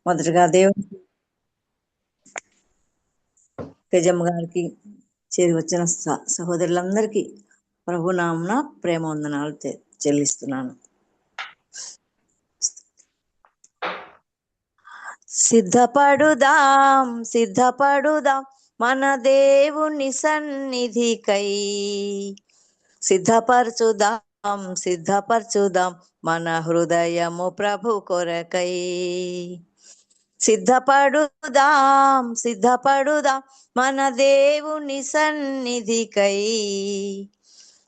మొదటగా దేవుని తేజమ్మ గారికి చేరి వచ్చిన సహోదరులందరికీ ప్రభునామమున ప్రేమ వందనాలు చెల్లిస్తున్నాను. సిద్ధపడుదాం సిద్ధపడుదాం మన దేవుని సన్నిధికై, సిద్ధపరచుదాం సిద్ధపరచుదాం మన హృదయము ప్రభు కొరకై. సిద్ధపడుదాం సిద్ధపడుదాం మన దేవుని సన్నిధికై,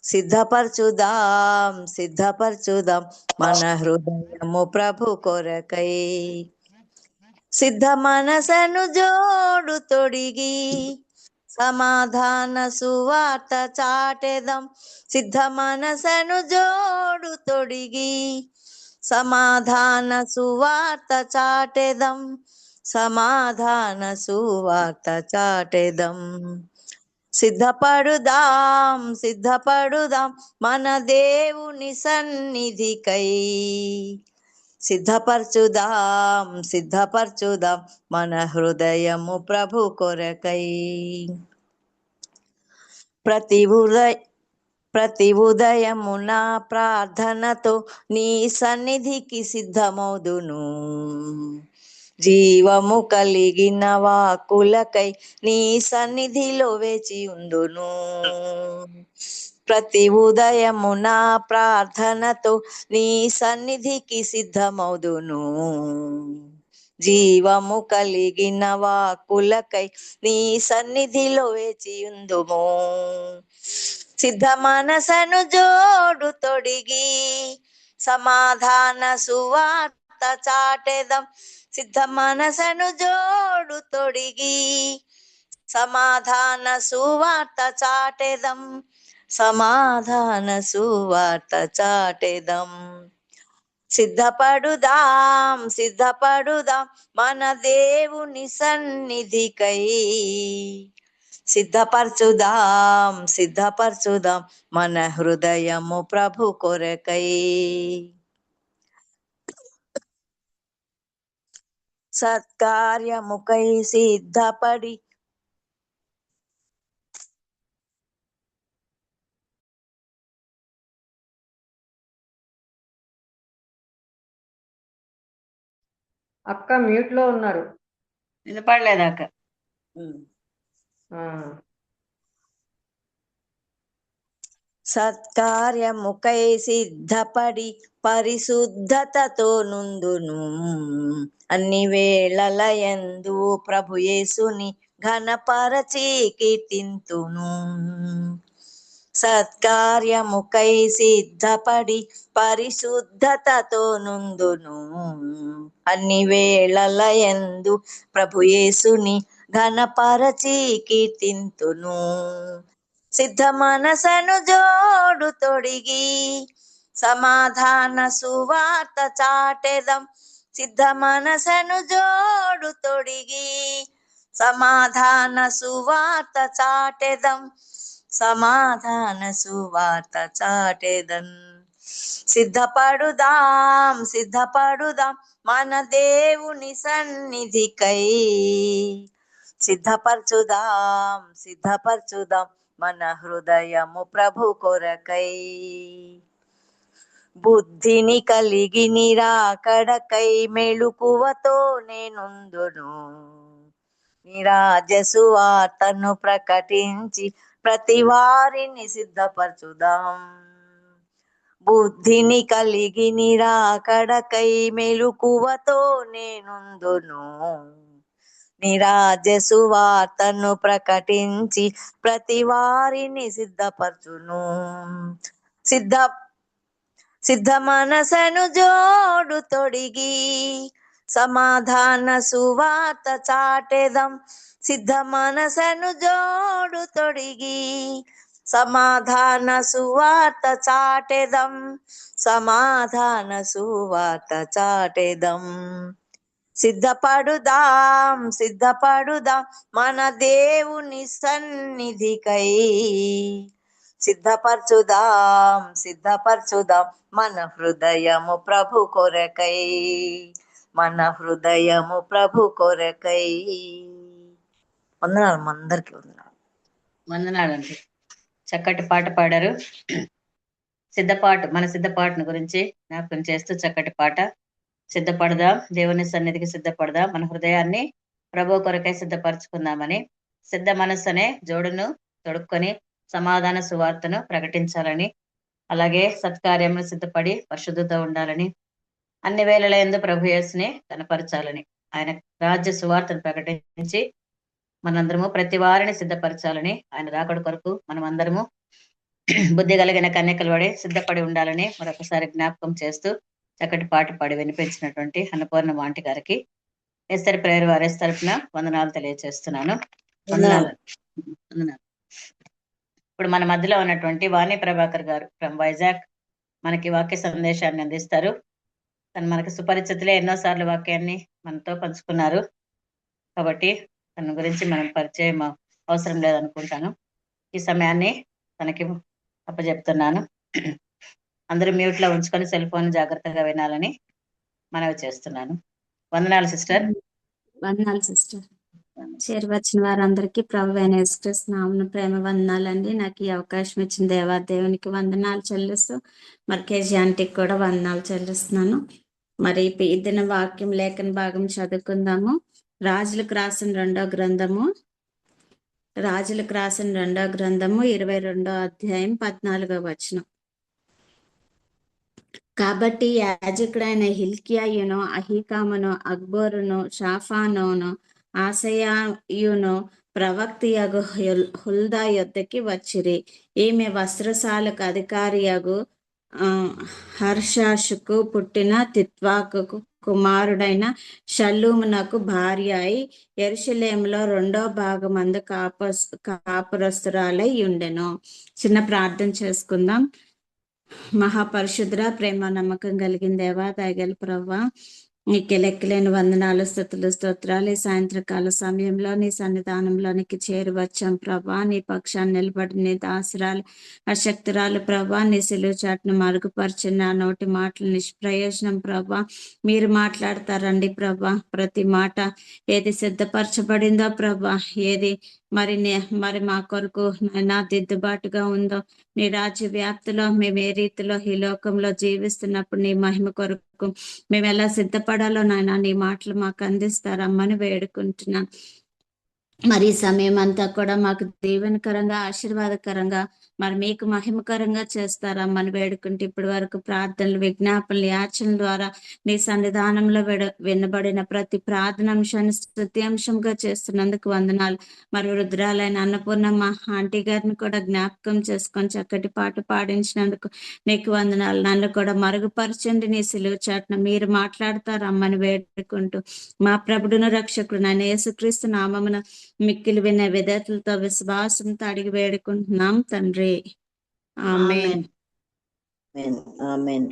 సిద్ధపరచుదాం సిద్ధపరచుదాం మన హృదయము ప్రభు కొరకై. సిద్ధ మనసను జోడు తొడిగి సమాధాన సువార్త చాటెదం, సిద్ధ మనసను జోడు తొడిగి సమాధాన సువార్త చాటెదం, సమాధాన సువార్త చాటెదం. సిద్ధపడుదాం సిద్ధపడుదాం మన దేవుని సన్నిధికై, సిద్ధపరచుదాం సిద్ధపరచుదాం మన హృదయము ప్రభు కొరకై. ప్రతి ఉదయమున ప్రార్థనతో నీ సన్నిధికి సిద్ధమౌదును, జీవము కలిగిన వాక్కులకై నీ సన్నిధిలో వేచి ఉందును. ప్రతి ఉదయమున ప్రార్థనతో నీ సన్నిధికి సిద్ధమౌదును, జీవము కలిగిన వాక్కులకై నీ సన్నిధిలో వేచి ఉందుము. సిద్ధ మనసను జోడు తొడిగి సమాధాన సువార్త చాటెదం, సిద్ధ మనసను జోడు తొడిగి సమాధాన సువార్త చాటెదం, సమాధాన సువార్త చాటెదం. సిద్ధపడుదాం సిద్ధపడుదాం మన దేవుని సన్నిధికై, సిద్ధపరచుదాం సిద్ధపరచుదాం మన హృదయము ప్రభు కొరకై. సత్కార్యముకై సిద్ధపడి అక్క మ్యూట్ లో ఉన్నారు, వినపడలేదాక. సత్కార్యముకై సిద్ధపడి పరిశుద్ధతతో నుందును, అన్ని వేళలయందు ప్రభు యేసుని ఘనపరచి కీర్తింతును. సత్కార్యముకై సిద్ధపడి పరిశుద్ధతతో నుందును, అన్ని వేళలయందు ప్రభు యేసుని ఘనపరచి కీర్తింతును. సిద్ధ మనసను జోడు తొడిగి సమాధాన సువార్త చాటెదం, సిద్ధ మనసను జోడు తొడిగి సమాధాన సువార్త చాటెదం, సమాధాన సువార్త చాటెదం. సిద్ధపడుదాం సిద్ధపడుదాం మన దేవుని సన్నిధికై, సిద్ధపరచుదాం సిద్ధపరచుదాం మన హృదయము ప్రభు కొరకై. బుద్ధిని కలిగి నిరాకడకై మెళుకువతో నేనుందును, నిరాజ సువార్తను ప్రకటించి ప్రతి వారిని సిద్ధపరచుదాం. బుద్ధిని కలిగి నిరాకడకై మెళుకువతో నేనుందును, నిరాజ సువార్తను ప్రకటించి ప్రతి వారిని సిద్ధపరచును. సిద్ధ మనసను జోడు తొడిగి సమాధాన సువార్త చాటెదం, సిద్ధ మనసను జోడు తొడిగి సమాధాన సువార్త చాటెదం, సమాధాన సువార్త చాటెదం. సిద్ధపడుదాం సిద్ధపడుదాం మన దేవుని సన్నిధికై, సిద్ధపరచుదాం సిద్ధపరచుదాం మన హృదయము ప్రభు కొరకై. మన హృదయము ప్రభు కొరకై. వందనాలు అందరికి వందనాలు. వందనాలండి. చక్కటి పాట పాడారు. సిద్ధపాటు, మన సిద్ధపాటును గురించి జ్ఞాపకం చేస్తూ చక్కటి పాట. సిద్ధపడదాం, దేవుని సన్నిధికి సిద్ధపడదాం, మన హృదయాన్ని ప్రభు కొరకై సిద్ధపరచుకుందామని. సిద్ధ మనస్సు అనే జోడును తొడుక్కొని సమాధాన సువార్తను ప్రకటించాలని, అలాగే సత్కార్యమును సిద్ధపడి పరిశుద్ధత ఉండాలని, అన్ని వేళల యందు ప్రభు యేసుని కనపరచాలని, ఆయన రాజ్య సువార్తను ప్రకటించి మనందరము ప్రతి వారిని సిద్ధపరచాలని, ఆయన రాకడ కొరకు మనం అందరము బుద్ధి కలిగిన కన్యకలు పడి సిద్ధపడి ఉండాలని మరొకసారి జ్ఞాపకం చేస్తూ చక్కటి పాట పాడి వినిపించినటువంటి అన్నపూర్ణ ఆంటీ గారికి ఎస్తరి ప్రేయర్ వారేస్ తరఫున వందనాలు తెలియజేస్తున్నాను. వందనాలు. వందనాలు. ఇప్పుడు మన మధ్యలో ఉన్నటువంటి వాణి ప్రభాకర్ గారు ఫ్రమ్ వైజాగ్ మనకి వాక్య సందేశాన్ని అందిస్తారు. తను మనకి సుపరిచితులే, ఎన్నోసార్లు వాక్యాన్ని మనతో పంచుకున్నారు కాబట్టి తన గురించి మనం పరిచయం అవసరం లేదనుకుంటాను. ఈ సమయాన్ని తనకి అప్పచెప్తున్నాను. అందరూ మ్యూట్ లో ఉంచుకొని సెల్ ఫోన్ జాగ్రత్తగా వినాలని మనవి చేస్తున్నాను. వందనాలు సిస్టర్. వందనాలు సిస్టర్. చేరువచ్చిన వారందరికీ ప్రభు అయిన యేసుక్రీస్తు నామమున ప్రేమ వందనాలండి. నాకు ఈ అవకాశం ఇచ్చిన దేవాదేవునికి వందనాలు చెల్లిస్తూ మరి కేజీ ఆంటీకి కూడా వందనాలు చెల్లిస్తున్నాను. మరి ఈ దిన వాక్యం లేఖన భాగం చదువుకుందాము. రాజులకు రాసిన రెండో గ్రంథము 22వ అధ్యాయం 14వ వచనం. కాబట్టి యాజకుడైన హిల్కియాయును, అహీకామును, అక్బోరును, షాఫానును, ఆసయాయును ప్రవక్తయగు హుల్దా యొద్దకి వచ్చిరి. ఈమె వస్త్రశాలకు అధికారియగు హర్షాషుకు పుట్టిన తిత్వాకు కుమారుడైన షల్లూమునకు భార్య అయి యెరూషలేములో 2వ భాగమందు కాపురస్తురాలై ఉండెను. చిన్న ప్రార్థన చేసుకుందాం. మహాపరిశుద్ర, ప్రేమ నమ్మకం కలిగిన దేవా, దయగల ప్రవ్వా, నీకే లెక్కలేని వందనాలు, స్తుతులు, స్తోత్రాలు. ఈ సాయంత్రకాల సమయంలో నీ సన్నిధానంలోనికి చేరువచ్చాం ప్రభా. నీ పక్షాన్ని నిలబడి నీ దాసురాలు అశక్తురాలు ప్రభా, నీ సిలువ చాటును మరుగుపరిచిన నా నోటి మాటలు నిష్ప్రయోజనం ప్రభా. మీరు మాట్లాడతారండి ప్రభా. ప్రతి మాట ఏది సిద్ధపరచబడిందో ప్రభా, ఏది మరి మా కొరకు నా దిద్దుబాటుగా ఉందో, నీ రాజ్య వ్యాప్తిలో మేము ఏ రీతిలో ఈ లోకంలో జీవిస్తున్నప్పుడు నీ మహిమ కొరకు మేము ఎలా సిద్ధపడాలో నాయన నీ మాటలు మాకు అందిస్తారమ్మని వేడుకుంటున్నాం. మరి ఈ సమయం అంతా కూడా మాకు దీవెనకరంగా, ఆశీర్వాదకరంగా, మరి మీకు మహిమకరంగా చేస్తారమ్మని వేడుకుంటే ఇప్పటి వరకు ప్రార్థనలు, విజ్ఞాపనలు, యాచనల ద్వారా నీ సన్నిధానంలో వినబడిన ప్రతి ప్రార్థనాంశాన్ని స్తుత్యాంశంగా చేస్తున్నందుకు వందనాలు. మరి వృద్ధురాలైన అన్నపూర్ణమ్మ ఆంటీ గారిని కూడా జ్ఞాపకం చేసుకొని చక్కటి పాట పాడించినందుకు నీకు వందనాలు. నన్ను కూడా మరుగుపరచండి నీ సిలువ చాటున మీరు మాట్లాడతారమ్మని వేడుకుంటూ మా ప్రభుడును రక్షకుడు నాయన యేసుక్రీస్తు నామమున మిక్కిలి విన్న విధేయతలతో విశ్వాసంతో అడిగి వేడుకుంటున్నాం తండ్రి. ఆమేన్. ఆమేన్.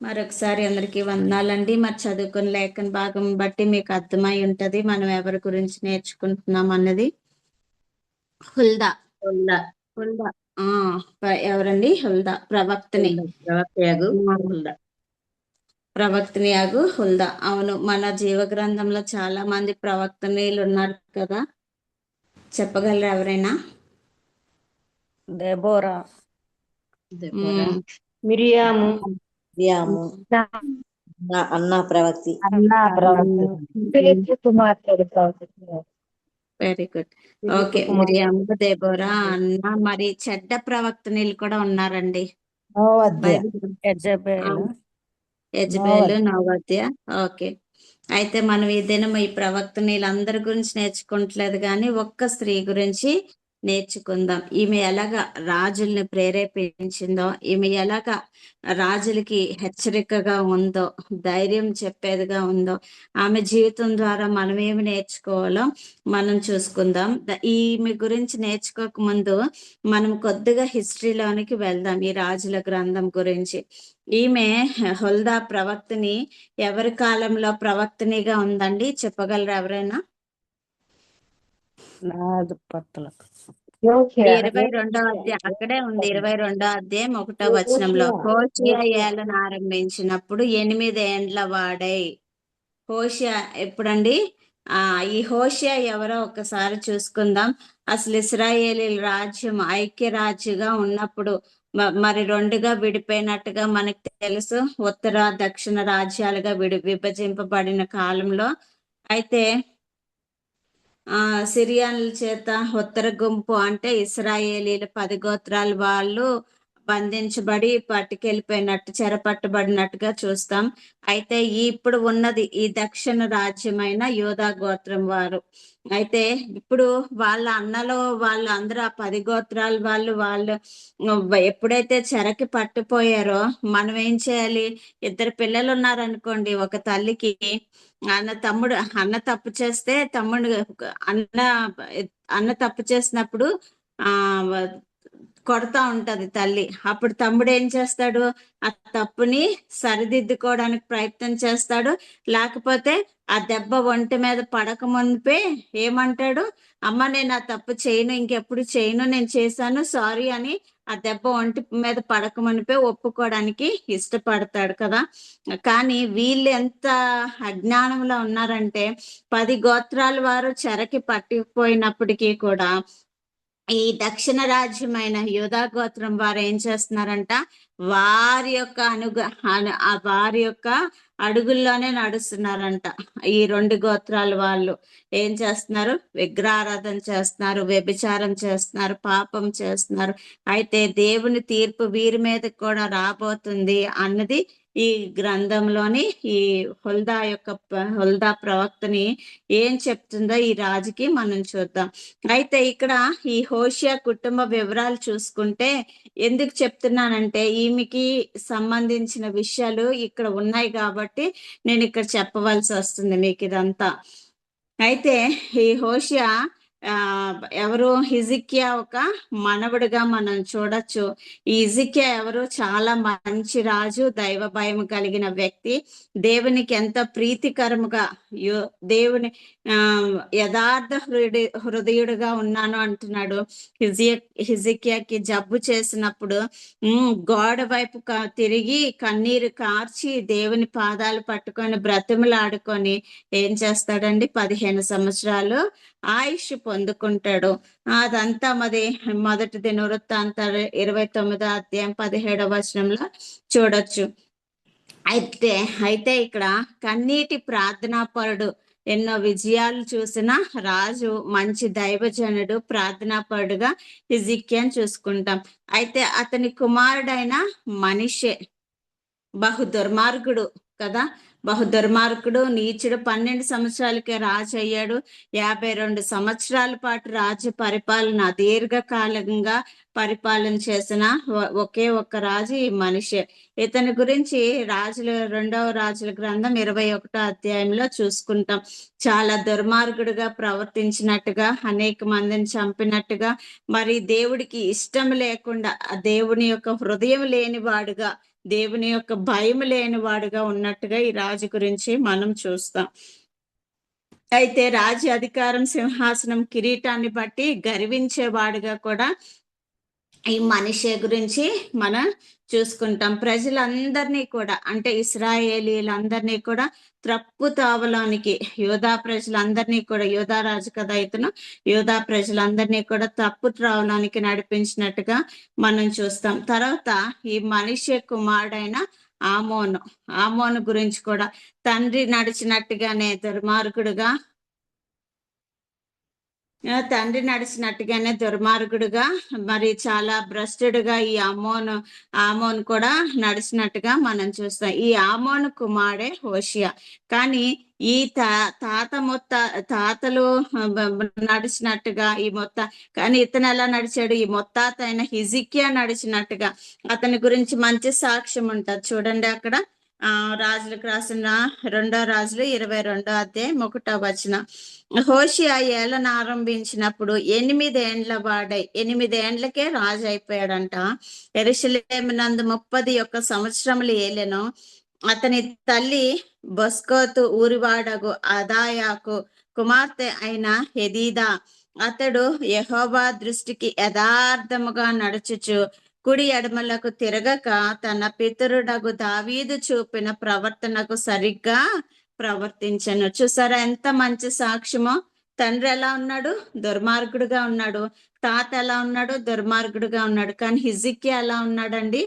మరొకసారి అందరికీ వందనాలండి. మరి చదువుకున్న లేఖన భాగం బట్టి మీకు అర్థమై ఉంటది మనం ఎవరి గురించి నేర్చుకుంటున్నాం అన్నది. హుల్దా. ఎవరండి? హుల్దా ప్రవక్తని. ప్రవక్తని యాగు హుల్దా. అవును, మన జీవ గ్రంథంలో చాలా మంది ప్రవక్తనీలు ఉన్నారు కదా, చెప్పగలరు ఎవరైనా? దెబోరా, మిరియాము, అన్నా ప్రవక్తి. Very good. Okay, Miriam, Deborah, Anna. మరి చెడ్డ ప్రవక్తనీలు కూడా ఉన్నారండి. యెజబేలు, నోవద్య. ఓకే, అయితే మనం ఈ దినం ఈ ప్రవక్తనీలందరి గురించి నేర్చుకోవట్లేదు కానీ ఒక్క స్త్రీ గురించి నేర్చుకుందాం. ఈమె ఎలాగా రాజుల్ని ప్రేరేపించిందో, ఈమె ఎలాగా రాజులకి హెచ్చరికగా ఉందో, ధైర్యం చెప్పేదిగా ఉందో, ఆమె జీవితం ద్వారా మనం ఏమి నేర్చుకోవాలో మనం చూసుకుందాం. ఈమె గురించి నేర్చుకోక ముందు మనం కొద్దిగా హిస్టరీలోనికి వెళ్దాం. ఈ రాజుల గ్రంథం గురించి. ఈమె హుల్దా ప్రవక్తని ఎవరి కాలంలో ప్రవక్తనిగా ఉందండి? చెప్పగలరు ఎవరైనా? యోషియా 22వ అధ్యాయం అక్కడే ఉంది. 22వ అధ్యాయం 1వ వచనంలో హోషియా ఏలను ఆరంభించినప్పుడు 8 ఏండ్ల వాడై. హోషియా ఎప్పుడండి? ఈ హోషియా ఎవరో ఒకసారి చూసుకుందాం. అసలు ఇశ్రాయేలీల రాజ్యం ఐక్యరాజ్యగా ఉన్నప్పుడు మరి రెండుగా విడిపోయినట్టుగా మనకు తెలుసు. ఉత్తర దక్షిణ రాజ్యాలుగా విభజింపబడిన కాలంలో అయితే సిరియానుల చేత ఉత్తర గుంపు అంటే ఇశ్రాయేలీల 10 గోత్రాల వాళ్ళు బంధించబడి పట్టుకెళ్ళిపోయినట్టు చెరపట్టబడినట్టుగా చూస్తాం. అయితే ఇప్పుడు ఉన్నది ఈ దక్షిణ రాజ్యమైన యూదా గోత్రం వారు. అయితే ఇప్పుడు వాళ్ళ అన్నలో వాళ్ళు అందరూ ఆ 10 గోత్రాల వాళ్ళు ఎప్పుడైతే చెరకి పట్టుపోయారో మనం ఏం చేయాలి? 2 పిల్లలు ఉన్నారనుకోండి, ఒక తల్లికి అన్న తప్పు చేస్తే అన్న తప్పు చేసినప్పుడు కొడతా ఉంటది తల్లి. అప్పుడు తమ్ముడు ఏం చేస్తాడు? ఆ తప్పుని సరిదిద్దుకోవడానికి ప్రయత్నం చేస్తాడు. లేకపోతే ఆ దెబ్బ ఒంటి మీద పడక మునిపే ఏమంటాడు? అమ్మ నేను ఆ తప్పు చేయను, ఇంకెప్పుడు చేయను, నేను చేశాను, సారీ అని ఆ దెబ్బ ఒంటి మీద పడక మునిపే ఒప్పుకోవడానికి ఇష్టపడతాడు కదా. కానీ వీళ్ళు ఎంత అజ్ఞానంలో ఉన్నారంటే 10 గోత్రాల వారు చెరకి పట్టిపోయినప్పటికీ కూడా ఈ దక్షిణ రాజ్యమైన యూదా గోత్రం వారు ఏం చేస్తున్నారంట? వారి యొక్క వారి యొక్క అడుగుల్లోనే నడుస్తున్నారంట. ఈ 2 గోత్రాల వాళ్ళు ఏం చేస్తున్నారు? విగ్రహారాధన చేస్తున్నారు, వ్యభిచారం చేస్తున్నారు, పాపం చేస్తున్నారు. అయితే దేవుని తీర్పు వీరి మీద కూడా రాబోతుంది అన్నది ఈ గ్రంథంలోని ఈ హుల్దా ప్రవక్తని ఏం చెప్తుందో ఈ రాజుకి మనం చూద్దాం. అయితే ఇక్కడ ఈ హోషియా కుటుంబ వివరాలు చూసుకుంటే ఎందుకు చెప్తున్నానంటే ఈమెకి సంబంధించిన విషయాలు ఇక్కడ ఉన్నాయి కాబట్టి నేను ఇక్కడ చెప్పవలసి వస్తుంది మీకు ఇదంతా. అయితే ఈ హోషియా ఎవరు? హిజికియా ఒక మనవడుగా మనం చూడొచ్చు. ఈ హిజికియా ఎవరు? చాలా మంచి రాజు, దైవ భయం కలిగిన వ్యక్తి, దేవునికి ఎంతో ప్రీతికరముగా దేవుని యథార్థ హృదయుడుగా ఉన్నాను అంటున్నాడు. హిజికియాకి జబ్బు చేసినప్పుడు గోడ వైపు తిరిగి కన్నీరు కార్చి దేవుని పాదాలు పట్టుకొని బ్రతిమలాడుకొని ఏం చేస్తాడండి? 15 సంవత్సరాలు ఆయుష్ పొందుకుంటాడు. అదంతా మొదటి దినవృత్తాంతాలు 29వ అధ్యాయం 17వ వచనంలో చూడొచ్చు. అయితే ఇక్కడ కన్నీటి ప్రార్థనాపరుడు, ఎన్నో విజయాలు చూసిన రాజు, మంచి దైవజనుడు, ప్రార్థనాపరుడుగా హిజికియాని చూసుకుంటాం. అయితే అతని కుమారుడైన మనిషే బహు దుర్మార్గుడు కదా, బహు దుర్మార్గుడు, నీచుడు. 12 సంవత్సరాలకే రాజు అయ్యాడు. 52 సంవత్సరాల పాటు రాజ్య పరిపాలన, దీర్ఘకాలంగా పరిపాలన చేసిన ఒకే ఒక్క రాజు ఈ మనిషే. ఇతని గురించి రెండవ రాజుల గ్రంథం 21వ అధ్యాయంలో చూసుకుంటాం. చాలా దుర్మార్గుడుగా ప్రవర్తించినట్టుగా, అనేక మందిని చంపినట్టుగా, మరి దేవుడికి ఇష్టం లేకుండా, దేవుని యొక్క హృదయం లేనివాడుగా, దేవుని యొక్క భయం లేనివాడుగా ఉన్నట్టుగా ఈ రాజు గురించి మనం చూస్తాం. అయితే రాజు అధికారం, సింహాసనం, కిరీటాన్ని బట్టి గర్వించేవాడుగా కూడా ఈ మనిషి గురించి మనం చూసుకుంటాం. ప్రజలందరినీ కూడా అంటే ఇశ్రాయేలీలందరినీ కూడా త్రప్పు తావలోనికి, యూదా ప్రజలందరినీ కూడా, యూదా రాజు కదా ఇతను, యూదా ప్రజలందరినీ కూడా తప్పు త్రావలోనికి నడిపించినట్టుగా మనం చూస్తాం. తర్వాత ఈ మనిషి కుమారుడైన ఆమోను గురించి కూడా తండ్రి నడిచినట్టుగానే దుర్మార్గుడుగా మరి చాలా భ్రష్టుడుగా ఈ ఆమోను కూడా నడిచినట్టుగా మనం చూస్తాం. ఈ ఆమోను కుమారుడే హోషియా. కానీ ఈ తాతలు నడిచినట్టుగా కానీ ఇతను ఎలా నడిచాడు? ఈ మొత్తాత అయిన హిజికియా నడిచినట్టుగా అతని గురించి మంచి సాక్ష్యం ఉంటుంది. చూడండి అక్కడ రాజులకు రాసిన 2వ రాజులు 22వ అధ్యాయం 1వ వచనం. హోషియా ఏలను ఆరంభించినప్పుడు 8 ఏండ్ల వాడై, 8 ఏండ్లకే రాజు అయిపోయాడంట. యెరూషలేము నందు 31 సంవత్సరములు ఏలెను. అతని తల్లి బొస్కోతు ఊరివాడగు అదాయాకు కుమార్తె అయిన హెదీదా. అతడు యెహోవా దృష్టికి యథార్థముగా నడుచుచు కుడి ఎడమలకు తిరగక తన పితరుడగు దావీదు చూపిన ప్రవర్తనకు సరిగ్గా ప్రవర్తించను. చూసారా ఎంత మంచి సాక్ష్యమో. తండ్రి ఎలా ఉన్నాడు? దుర్మార్గుడుగా ఉన్నాడు. తాత ఎలా ఉన్నాడు? దుర్మార్గుడుగా ఉన్నాడు. కానీ హిజ్కియా ఎలా ఉన్నాడండి?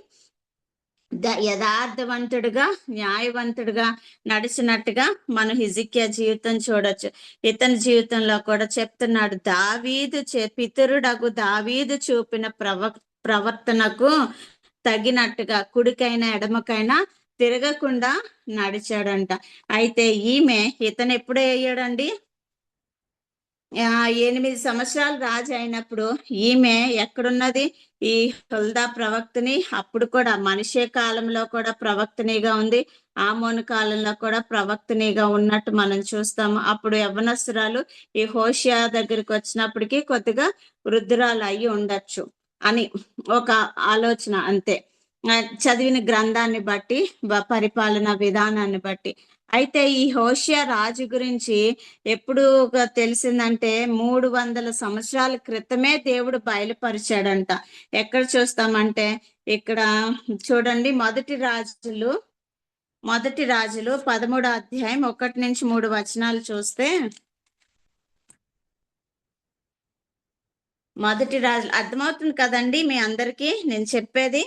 యథార్థవంతుడుగా, న్యాయవంతుడుగా నడిచినట్టుగా మనం హిజ్కియా జీవితం చూడొచ్చు. ఇతని జీవితంలో కూడా చెప్తున్నాడు, దావీదు పితరుడగు దావీదు చూపిన ప్రవర్తనకు తగినట్టుగా కుడికైనా ఎడమకైనా తిరగకుండా నడిచాడంట. అయితే ఇతను ఎప్పుడు అయ్యాడండి? 8 సంవత్సరాలు రాజు అయినప్పుడు ఈమె ఎక్కడున్నది? ఈ హుల్దా ప్రవక్తని. అప్పుడు కూడా మనిషే కాలంలో కూడా ప్రవక్తనిగా ఉంది. ఆమోను కాలంలో కూడా ప్రవక్తనిగా ఉన్నట్టు మనం చూస్తాము. అప్పుడు యవ్వనస్తురాలు ఈ హోషియా దగ్గరికి వచ్చినప్పటికీ కొద్దిగా వృద్ధురాలు అయి ఉండొచ్చు అని ఒక ఆలోచన అంతే, చదివిన గ్రంథాన్ని బట్టి, పరిపాలన విధానాన్ని బట్టి. అయితే ఈ హోషియా రాజు గురించి ఎప్పుడు తెలిసిందంటే 300 సంవత్సరాల క్రితమే దేవుడు బయలుపరిచాడంట. ఎక్కడ చూస్తామంటే ఇక్కడ చూడండి, మొదటి రాజులు 13వ అధ్యాయం 1-3 చూస్తే, మొదటి రాజులు అర్థమవుతుంది కదండి మీ అందరికీ నేను చెప్పేది?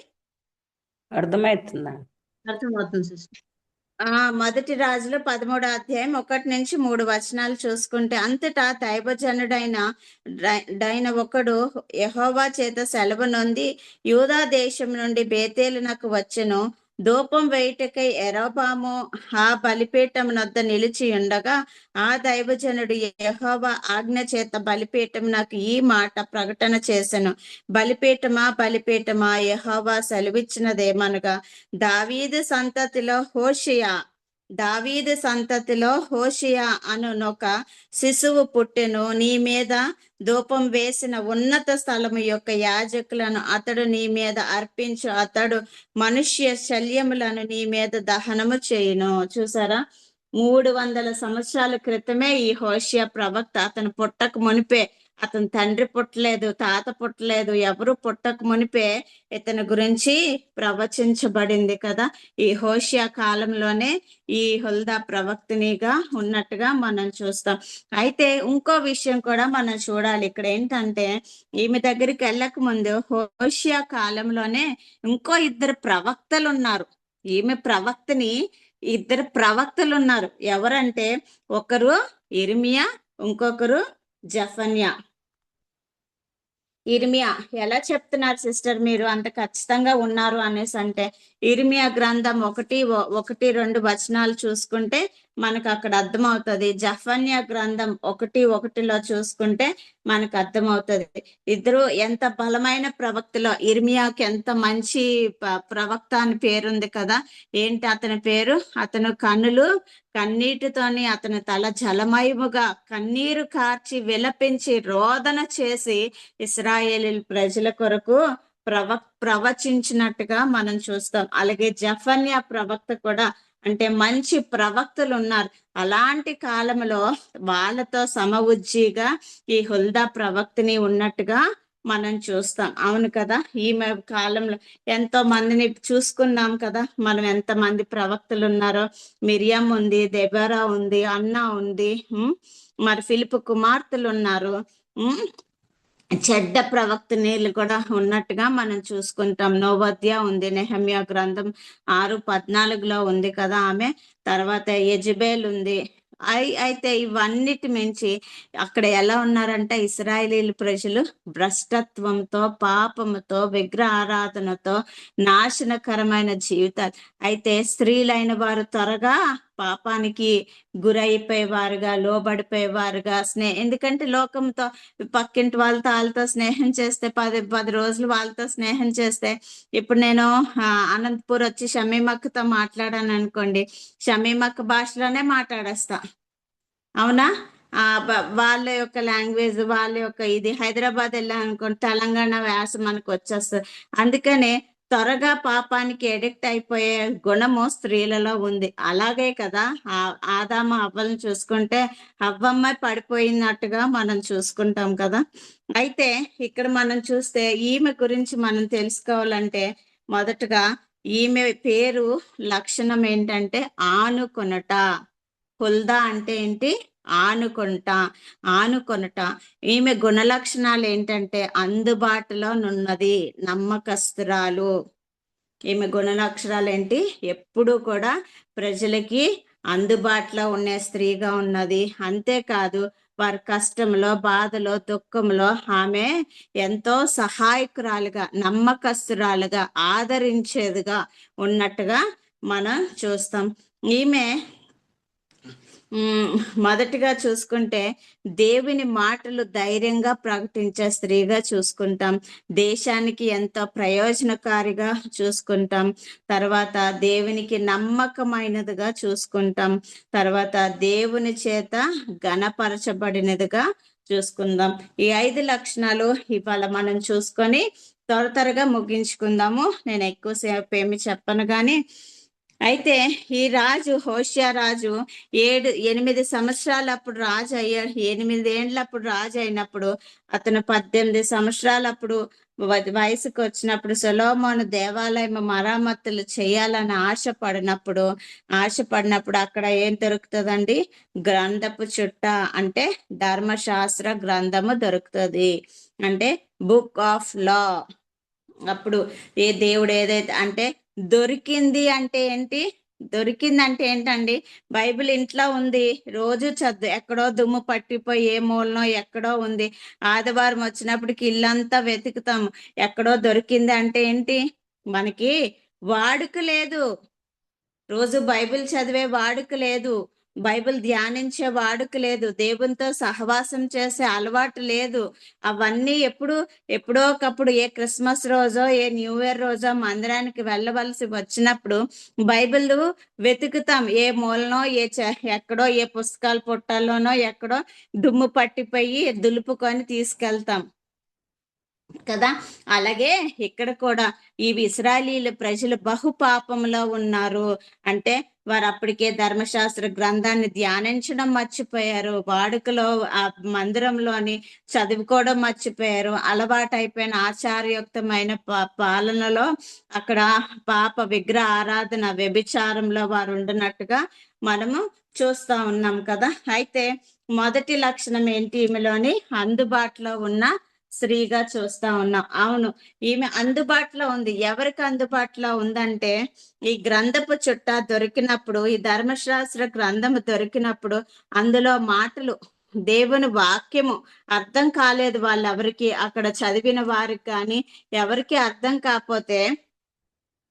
అర్థమవుతుందా? అర్థమవుతుంది సిస్టర్. మొదటి రాజులు 13వ అధ్యాయం 1-3 చూసుకుంటే, అంతటా దైవజనుడైన ఒకడు యెహోవా చేత సెలవు నొంది యూదా దేశం నుండి బేతేలునకు వచ్చెను. ధూపం వేయుటకై యరొబాము ఆ బలిపీఠం నొద్ద నిలిచి ఉండగా ఆ దైవజనుడు యెహోవా ఆజ్ఞ చేత బలిపీఠమునకు ఈ మాట ప్రకటన చేసెను, బలిపీఠమా యెహోవా సెలవిచ్చినదేమనగా, దావీదు సంతతిలో హోషియా అనునొక శిశువు పుట్టెను. నీ మీద ధూపం వేసిన ఉన్నత స్థలము యొక్క యాజకులను అతడు నీ మీద అర్పించు. అతడు మనుష్య శల్యములను నీ మీద దహనము చేయును. చూసారా, 300 సంవత్సరాల క్రితమే ఈ హోషియా ప్రవక్త, అతను పుట్టక మునిపే, అతని తండ్రి పుట్టలేదు, తాత పుట్టలేదు, ఎవరు పుట్టక మునిపే ఇతని గురించి ప్రవచించబడింది కదా. ఈ హోషియా కాలంలోనే ఈ హుల్దా ప్రవక్తనిగా ఉన్నట్టుగా మనం చూస్తాం. అయితే ఇంకో విషయం కూడా మనం చూడాలి. ఇక్కడ ఏంటంటే, ఈమె దగ్గరికి వెళ్ళక ముందు హోషియా కాలంలోనే ఇంకో 2 ప్రవక్తలు ఉన్నారు. ఈమె ప్రవక్తని 2 ప్రవక్తలు ఉన్నారు. ఎవరంటే, ఒకరు ఇర్మియా, ఇంకొకరు జఫన్యా. ఇర్మియా ఎలా చెప్తున్నారు సిస్టర్ మీరు అంత ఖచ్చితంగా ఉన్నారు అనేసి అంటే, ఇర్మియా గ్రంథం 1-2 చూసుకుంటే మనకు అక్కడ అర్థమవుతుంది. జఫన్యా గ్రంథం 1:1 చూసుకుంటే మనకు అర్థమవుతుంది. ఇద్దరు ఎంత బలమైన ప్రవక్తలో. ఇర్మియాకి ఎంత మంచి ప్రవక్త అని పేరుంది కదా. ఏంటి అతని పేరు? అతను కన్నీటితోని అతని తల జలమయముగా కన్నీరు కార్చి విలపించి రోదన చేసి ఇశ్రాయేలీయుల ప్రజల కొరకు ప్రవచించినట్టుగా మనం చూస్తాం. అలాగే జఫన్యా ప్రవక్త కూడా, అంటే మంచి ప్రవక్తలు ఉన్నారు. అలాంటి కాలంలో వాళ్ళతో సమవుజ్జిగా ఈ హుల్దా ప్రవక్తని ఉన్నట్టుగా మనం చూస్తాం. అవును కదా. ఈమె కాలంలో ఎంతో మందిని చూసుకున్నాం కదా మనం, ఎంతమంది ప్రవక్తలు ఉన్నారో. మిరియం ఉంది, దెబోరా ఉంది, అన్నా ఉంది, మరి ఫిలిపు కుమార్తెలు ఉన్నారు, చెడ్డ ప్రవక్తనీలు కూడా ఉన్నట్టుగా మనం చూసుకుంటాం. నోవద్య ఉంది, నెహమ్యా గ్రంథం 6:14 ఉంది కదా ఆమె. తర్వాత యెజబేల్ ఉంది. అయితే ఇవన్నిటి మించి అక్కడ ఎలా ఉన్నారంటే, ఇశ్రాయేలీయుల ప్రజలు భ్రష్టత్వంతో, పాపముతో, విగ్రహ ఆరాధనతో నాశనకరమైన జీవితాలు. అయితే స్త్రీలైన వారు త్వరగా పాపానికి గురైపోయేవారుగా, లోబడిపోయేవారుగా, ఎందుకంటే లోకంతో, పక్కింటి వాళ్ళతో స్నేహం చేస్తే 10 రోజులు వాళ్ళతో స్నేహం చేస్తే, ఇప్పుడు నేను అనంతపూర్ వచ్చి షమీమక్కతో మాట్లాడాను అనుకోండి, షమీమక్క భాషలోనే మాట్లాడేస్తా. అవునా? వాళ్ళ యొక్క లాంగ్వేజ్, వాళ్ళ యొక్క ఇది. హైదరాబాద్ వెళ్ళాం అనుకోండి, తెలంగాణ వ్యాస మనకు వచ్చేస్తుంది. అందుకనే త్వరగా పాపానికి ఎడిక్ట్ అయిపోయే గుణము స్త్రీలలో ఉంది. అలాగే కదా ఆదాము అవ్వలను చూసుకుంటే అవ్వమ్మ పడిపోయినట్టుగా మనం చూసుకుంటాం కదా. అయితే ఇక్కడ మనం చూస్తే ఈమె గురించి మనం తెలుసుకోవాలంటే మొదటగా ఈమె పేరు లక్షణం ఏంటంటే ఆనుకొనుట. హుల్దా అంటే ఏంటి? ఆనుకొనుట. ఈమె గుణలక్షణాలు ఏంటంటే అందుబాటులో నున్నది, నమ్మకస్తురాలు. ఈమె గుణలక్షణాలు ఏంటి? ఎప్పుడూ కూడా ప్రజలకి అందుబాటులో ఉండే స్త్రీగా ఉన్నది. అంతేకాదు వారి కష్టంలో, బాధలో, దుఃఖంలో ఆమె ఎంతో సహాయకురాలుగా, నమ్మకస్తురాలుగా, ఆదరించేదిగా ఉన్నట్టుగా మనం చూస్తాం. ఈమె మొదటిగా చూసుకుంటే దేవుని మాటలు ధైర్యంగా ప్రకటించే స్త్రీగా చూసుకుంటాం. దేశానికి ఎంతో ప్రయోజనకారిగా చూసుకుంటాం. తర్వాత దేవునికి నమ్మకమైనదిగా చూసుకుంటాం. తర్వాత దేవుని చేత ఘనపరచబడినదిగా చూసుకుందాం. ఈ 5 లక్షణాలు ఇవాళ మనం చూసుకొని త్వరగా ముగించుకుందాము. నేను ఎక్కువసేపు ఏమి చెప్పను కానీ, అయితే ఈ రాజు హోషియా రాజు 8 సంవత్సరాలప్పుడు రాజు అయ్యాడు. 8 ఏండ్లప్పుడు రాజు అయినప్పుడు అతను 18 సంవత్సరాలప్పుడు వయసుకు వచ్చినప్పుడు సొలొమోను దేవాలయం మరామతులు చేయాలని ఆశపడినప్పుడు అక్కడ ఏం దొరుకుతుందండి? గ్రంథపు చుట్ట, అంటే ధర్మశాస్త్ర గ్రంథము దొరుకుతుంది, అంటే బుక్ ఆఫ్ లా. అప్పుడు ఏ దేవుడు ఏదైతే అంటే దొరికింది అంటే ఏంటి? దొరికిందంటే ఏంటండి? బైబిల్ ఇంట్లో ఉంది, రోజు ఎక్కడో దుమ్ము పట్టిపోయి ఏ మూలనో ఎక్కడో ఉంది. ఆదివారం వచ్చినప్పటికి ఇల్లంతా వెతుకుతాం, ఎక్కడో దొరికింది అంటే ఏంటి? మనకి వాడుక లేదు, రోజు బైబిల్ చదివే వాడుక లేదు, బైబిల్ ధ్యానించే వాడుక లేదు, దేవునితో సహవాసం చేసే అలవాటు లేదు. అవన్నీ ఎప్పుడో ఒకప్పుడు ఏ క్రిస్మస్ రోజో ఏ న్యూ ఇయర్ రోజో మందిరానికి వెళ్ళవలసి వచ్చినప్పుడు బైబిల్ వెతుకుతాం, ఏ మూలనో ఎక్కడో ఏ పుస్తకాల పుట్టాల్లోనో ఎక్కడో దుమ్ము పట్టిపోయి దులుపుకొని తీసుకెళ్తాం కదా. అలాగే ఇక్కడ కూడా ఈ ఇశ్రాయేలీయుల ప్రజలు బహుపాపంలో ఉన్నారు. అంటే వారు అప్పటికే ధర్మశాస్త్ర గ్రంథాన్ని ధ్యానించడం మర్చిపోయారు, వాడుకలో ఆ మందిరంలోని చదువుకోవడం మర్చిపోయారు, అలవాటైపోయిన ఆచారయుక్తమైన పాలనలో అక్కడ పాప విగ్రహ ఆరాధన, వ్యభిచారంలో వారు ఉండినట్టుగా మనము చూస్తా ఉన్నాం కదా. అయితే మొదటి లక్షణం ఏంటి? ఈమెలోని అందుబాటులో ఉన్న స్త్రీగా చూస్తా ఉన్నాం. అవును, ఈమె అందుబాటులో ఉంది. ఎవరికి అందుబాటులో ఉందంటే, ఈ గ్రంథపు చుట్ట దొరికినప్పుడు, ఈ ధర్మశాస్త్ర గ్రంథము దొరికినప్పుడు అందులో మాటలు, దేవుని వాక్యము అర్థం కాలేదు వాళ్ళెవరికి, అక్కడ చదివిన వారికి కానీ ఎవరికి అర్థం కాకపోతే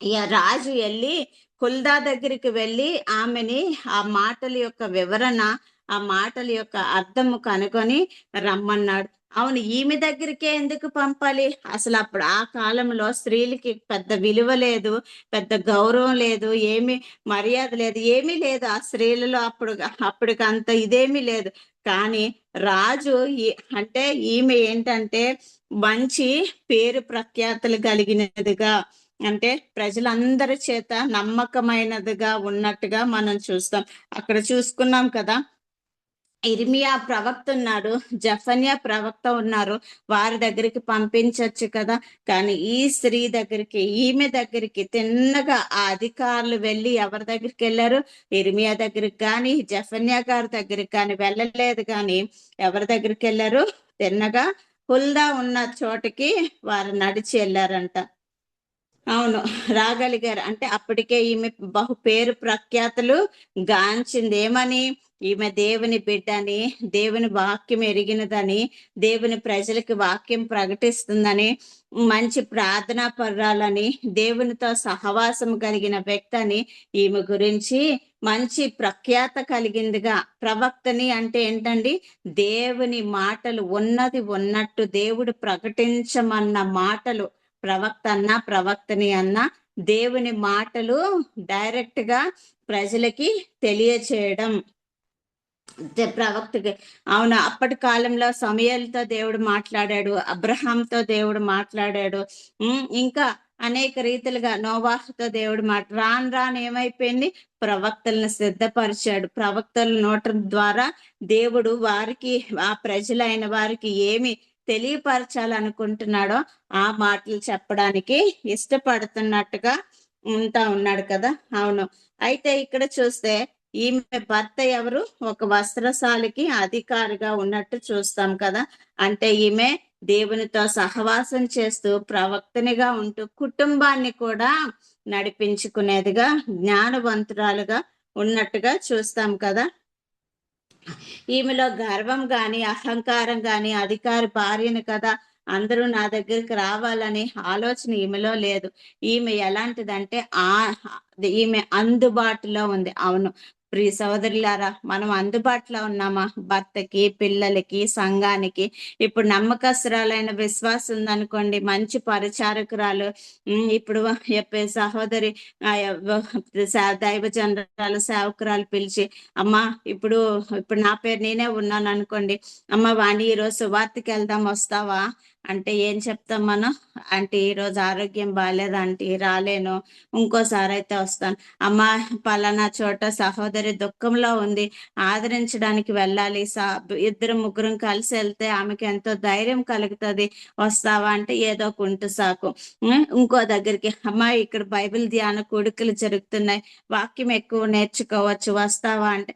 ఈ రాజు వెళ్ళి హుల్దా దగ్గరికి వెళ్ళి ఆమెని ఆ మాటల యొక్క వివరణ, ఆ మాటల యొక్క అర్థము కనుగొని రమ్మన్నాడు. అవును, ఈమె దగ్గరికే ఎందుకు పంపాలి? అసలు అప్పుడు ఆ కాలంలో స్త్రీలకి పెద్ద విలువ లేదు, పెద్ద గౌరవం లేదు, ఏమి మర్యాద లేదు, ఏమీ లేదు ఆ స్త్రీలలో. అప్పటికి అంత ఇదేమీ లేదు. కానీ రాజు అంటే ఈమె ఏంటంటే మంచి పేరు ప్రఖ్యాతులు కలిగినదిగా, అంటే ప్రజలందరి చేత నమ్మకమైనదిగా ఉన్నట్టుగా మనం చూస్తాం. అక్కడ చూసుకున్నాం కదా, ఇర్మియా ప్రవక్త ఉన్నాడు, జఫన్యా ప్రవక్త ఉన్నారు, వారి దగ్గరికి పంపించవచ్చు కదా. కానీ ఈ స్త్రీ దగ్గరికి, ఈమె దగ్గరికి తిన్నగా ఆ అధికారులు వెళ్ళి ఎవరి దగ్గరికి వెళ్ళారు? ఇర్మియా దగ్గరికి కానీ జఫన్యా గారి దగ్గరికి కానీ వెళ్ళలేదు. కానీ ఎవరి దగ్గరికి వెళ్ళారు? తిన్నగా హుల్దా ఉన్న చోటికి వారు నడిచి వెళ్ళారంట. అవును, రాగలిగారు. అంటే అప్పటికే ఈమె బహు పేరు ప్రఖ్యాతులు గాంచింది. ఏమని? ఈమె దేవుని బిడ్డని, దేవుని వాక్యం ఎరిగినదని, దేవుని ప్రజలకి వాక్యం ప్రకటిస్తుందని, మంచి ప్రార్థనా పర్రాలని, దేవునితో సహవాసం కలిగిన వ్యక్తి అని ఈమె గురించి మంచి ప్రఖ్యాత కలిగిందిగా. ప్రవక్తని అంటే ఏంటండి? దేవుని మాటలు ఉన్నది ఉన్నట్టు దేవుడు ప్రకటించమన్న మాటలు, ప్రవక్త అన్నా ప్రవక్తని అన్నా దేవుని మాటలు డైరెక్ట్ గా ప్రజలకి తెలియచేయడం ప్రవక్తకి. అవును, అప్పటి కాలంలో సమూయేలుతో దేవుడు మాట్లాడాడు, అబ్రహాంతో దేవుడు మాట్లాడాడు, ఇంకా అనేక రీతిలుగా నోవాహుతో దేవుడు మాట రాను రాను ఏమైపోయింది, ప్రవక్తలను సిద్ధపరిచాడు. ప్రవక్తల నోట ద్వారా దేవుడు వారికి, ఆ ప్రజలైన వారికి ఏమి తెలియపరచాలనుకుంటున్నాడో ఆ మాటలు చెప్పడానికి ఇష్టపడుతున్నట్టుగా ఉంటా ఉన్నాడు కదా. అవును. అయితే ఇక్కడ చూస్తే ఈమె భర్త ఎవరు, ఒక వస్త్రశాలికి అధికారిగా ఉన్నట్టు చూస్తాం కదా. అంటే ఈమె దేవునితో సహవాసం చేస్తూ ప్రవక్తనిగా ఉంటూ కుటుంబాన్ని కూడా నడిపించుకునేదిగా, జ్ఞానవంతురాలుగా ఉన్నట్టుగా చూస్తాం కదా. ఈమెలో గర్వం గాని, అహంకారం గాని, అధికారి భార్యను కదా, అందరూ నా దగ్గరికి రావాలనే ఆలోచన ఈమెలో లేదు. ఈమె ఎలాంటిదంటే ఈమె అందుబాటులో ఉంది. అవును ప్రియ సోదరులారా, మనం అందుబాటులో ఉన్నామా? భర్తకి, పిల్లలకి, సంఘానికి. ఇప్పుడు నమ్మకస్తురాలైన విశ్వాసం ఉందనుకోండి, మంచి పరిచారకురాలు, ఇప్పుడు సహోదరి దైవ జనరాలు సేవకురాలు పిలిచి, అమ్మా ఇప్పుడు నా పేరు నేనే ఉన్నాను అనుకోండి, అమ్మ వాణి ఈరోజు సువార్తకి వెళ్దాం వస్తావా అంటే ఏం చెప్తాం మనం? అంటే ఈరోజు ఆరోగ్యం బాగాలేదు ఆంటీ, రాలేను, ఇంకోసారి అయితే వస్తాను. అమ్మ పలానా చోట సహోదరి దుఃఖంలో ఉంది, ఆదరించడానికి వెళ్ళాలి, ఇద్దరు ముగ్గురం కలిసి వెళ్తే ఆమెకి ఎంతో ధైర్యం కలుగుతుంది, వస్తావా అంటే ఏదో కుంటు సాకు. ఇంకో దగ్గరికి, అమ్మ ఇక్కడ బైబిల్ ధ్యాన కూడికలు జరుగుతున్నాయి, వాక్యం ఎక్కువ నేర్చుకోవచ్చు, వస్తావా అంటే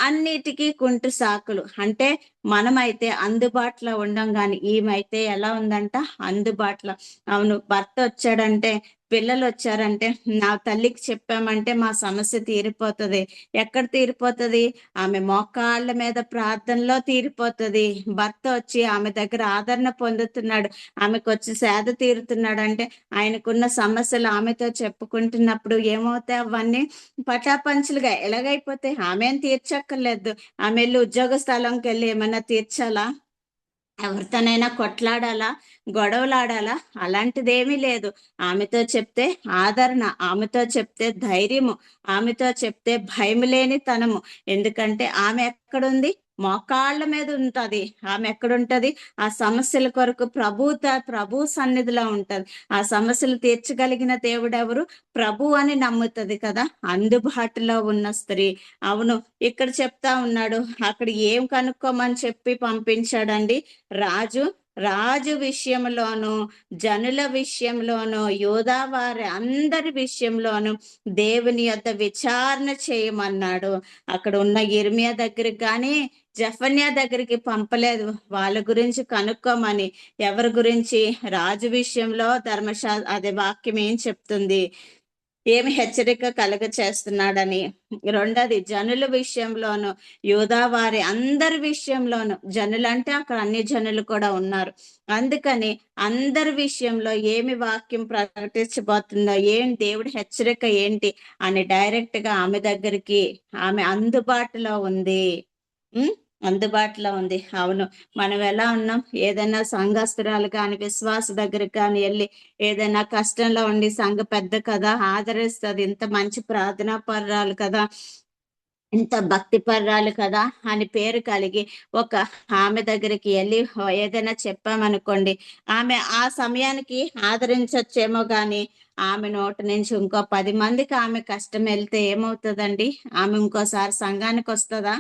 అన్నిటికీ కుంటు సాకులు. అంటే మనమైతే అందుబాటులో ఉండం, కానీ ఈమెయితే ఎలా ఉందంట, అందుబాటులో. అవును, భర్త వచ్చాడంటే, పిల్లలు వచ్చారంటే, నా తల్లికి చెప్పామంటే మా సమస్య తీరిపోతుంది. ఎక్కడ తీరిపోతుంది? ఆమె మోకాళ్ళ మీద ప్రార్థనలో తీరిపోతుంది. భర్త వచ్చి ఆమె దగ్గర ఆదరణ పొందుతున్నాడు, ఆమెకు వచ్చి సేద తీరుతున్నాడు అంటే, ఆయనకున్న సమస్యలు ఆమెతో చెప్పుకుంటున్నప్పుడు ఏమవుతాయి? అవన్నీ పటాపంచులుగా ఎలాగైపోతాయి? ఆమె తీర్చక్కర్లేదు, ఆమె వెళ్ళి ఉద్యోగ స్థలంకి వెళ్ళి ఏమైనా తీర్చాలా? ఎవరితోనైనా కొట్లాడాలా, గొడవలాడాలా? అలాంటిదేమీ లేదు. ఆమెతో చెప్తే ఆదరణ, ఆమెతో చెప్తే ధైర్యము, ఆమెతో చెప్తే భయం లేని తనము. ఎందుకంటే ఆమె ఎక్కడుంది? మోకాళ్ళ మీద ఉంటది. ఆమె ఎక్కడుంటది? ఆ సమస్యల కొరకు ప్రభు సన్నిధిలో ఉంటది. ఆ సమస్యలు తీర్చగలిగిన దేవుడు ఎవరు? ప్రభు అని నమ్ముతుంది కదా. అందుబాటులో ఉన్న స్త్రీ. అవును, ఇక్కడ చెప్తా ఉన్నాడు, అక్కడ ఏం కనుక్కోమని చెప్పి పంపించాడండి రాజు విషయంలోను, జనుల విషయంలోను, యోధా వారి అందరి విషయంలోను దేవుని యొద్ద విచారణ చేయమన్నాడు. అక్కడ ఉన్న యిర్మీయా దగ్గరికి కానీ, జెఫన్యా దగ్గరికి పంపలేదు వాళ్ళ గురించి కనుక్కోమని. ఎవరి గురించి? రాజు విషయంలో అదే వాక్యం ఏం చెప్తుంది, ఏమి హెచ్చరిక కలుగ చేస్తున్నాడని. రెండోది, జనుల విషయంలోను, యూదా వారి అందరి విషయంలోను. జనులంటే అక్కడ అన్ని జనులు కూడా ఉన్నారు. అందుకని అందరి విషయంలో ఏమి వాక్యం ప్రకటించబోతుందో, దేవుడి హెచ్చరిక ఏంటి అని డైరెక్ట్ గా ఆమె దగ్గరికి, ఆమె అందుబాటులో ఉంది. అందుబాటులో ఉంది. అవును, మనం ఎలా ఉన్నాం? ఏదైనా సంఘస్థురాలు కానీ, విశ్వాస దగ్గరికి కానీ వెళ్ళి ఏదైనా కష్టంలో ఉండి, సంఘ పెద్ద కదా, ఆదరిస్తుంది, ఇంత మంచి ప్రార్థనా పర్రాలు కదా, ఇంత భక్తి పర్రాలు కదా అని పేరు కలిగి ఒక ఆమె దగ్గరికి వెళ్ళి ఏదైనా చెప్పామనుకోండి, ఆమె ఆ సమయానికి ఆదరించొచ్చేమో గాని ఆమె నోటి నుంచి ఇంకో 10 మందికి ఆమె కష్టం వెళ్తే ఏమవుతుందండి? ఆమె ఇంకోసారి సంఘానికి వస్తుందా?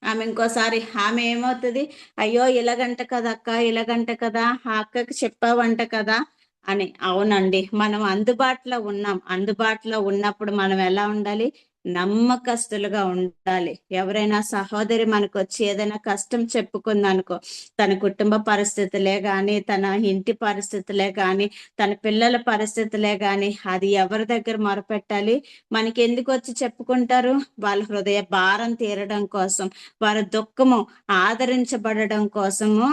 ఆమె ఏమవుతుంది? అయ్యో ఇలాగంట కదా అక్క, ఇలాగంట కదా, ఆ అక్కకి చెప్పావంట కదా అని. అవునండి, మనం అందుబాటులో ఉన్నాం. అందుబాటులో ఉన్నప్పుడు మనం ఎలా ఉండాలి? నమ్మకస్తులుగా ఉండాలి. ఎవరైనా సహోదరి మనకు వచ్చి ఏదైనా కష్టం చెప్పుకుందనుకో, తన కుటుంబ పరిస్థితులే గాని, తన ఇంటి పరిస్థితులే గాని, తన పిల్లల పరిస్థితులే గాని, అది ఎవరి దగ్గర మొరపెట్టాలి? మనకి ఎందుకు వచ్చి చెప్పుకుంటారు? వాళ్ళ హృదయ భారం తీరడం కోసం, వారి దుఃఖము ఆదరించబడడం కోసము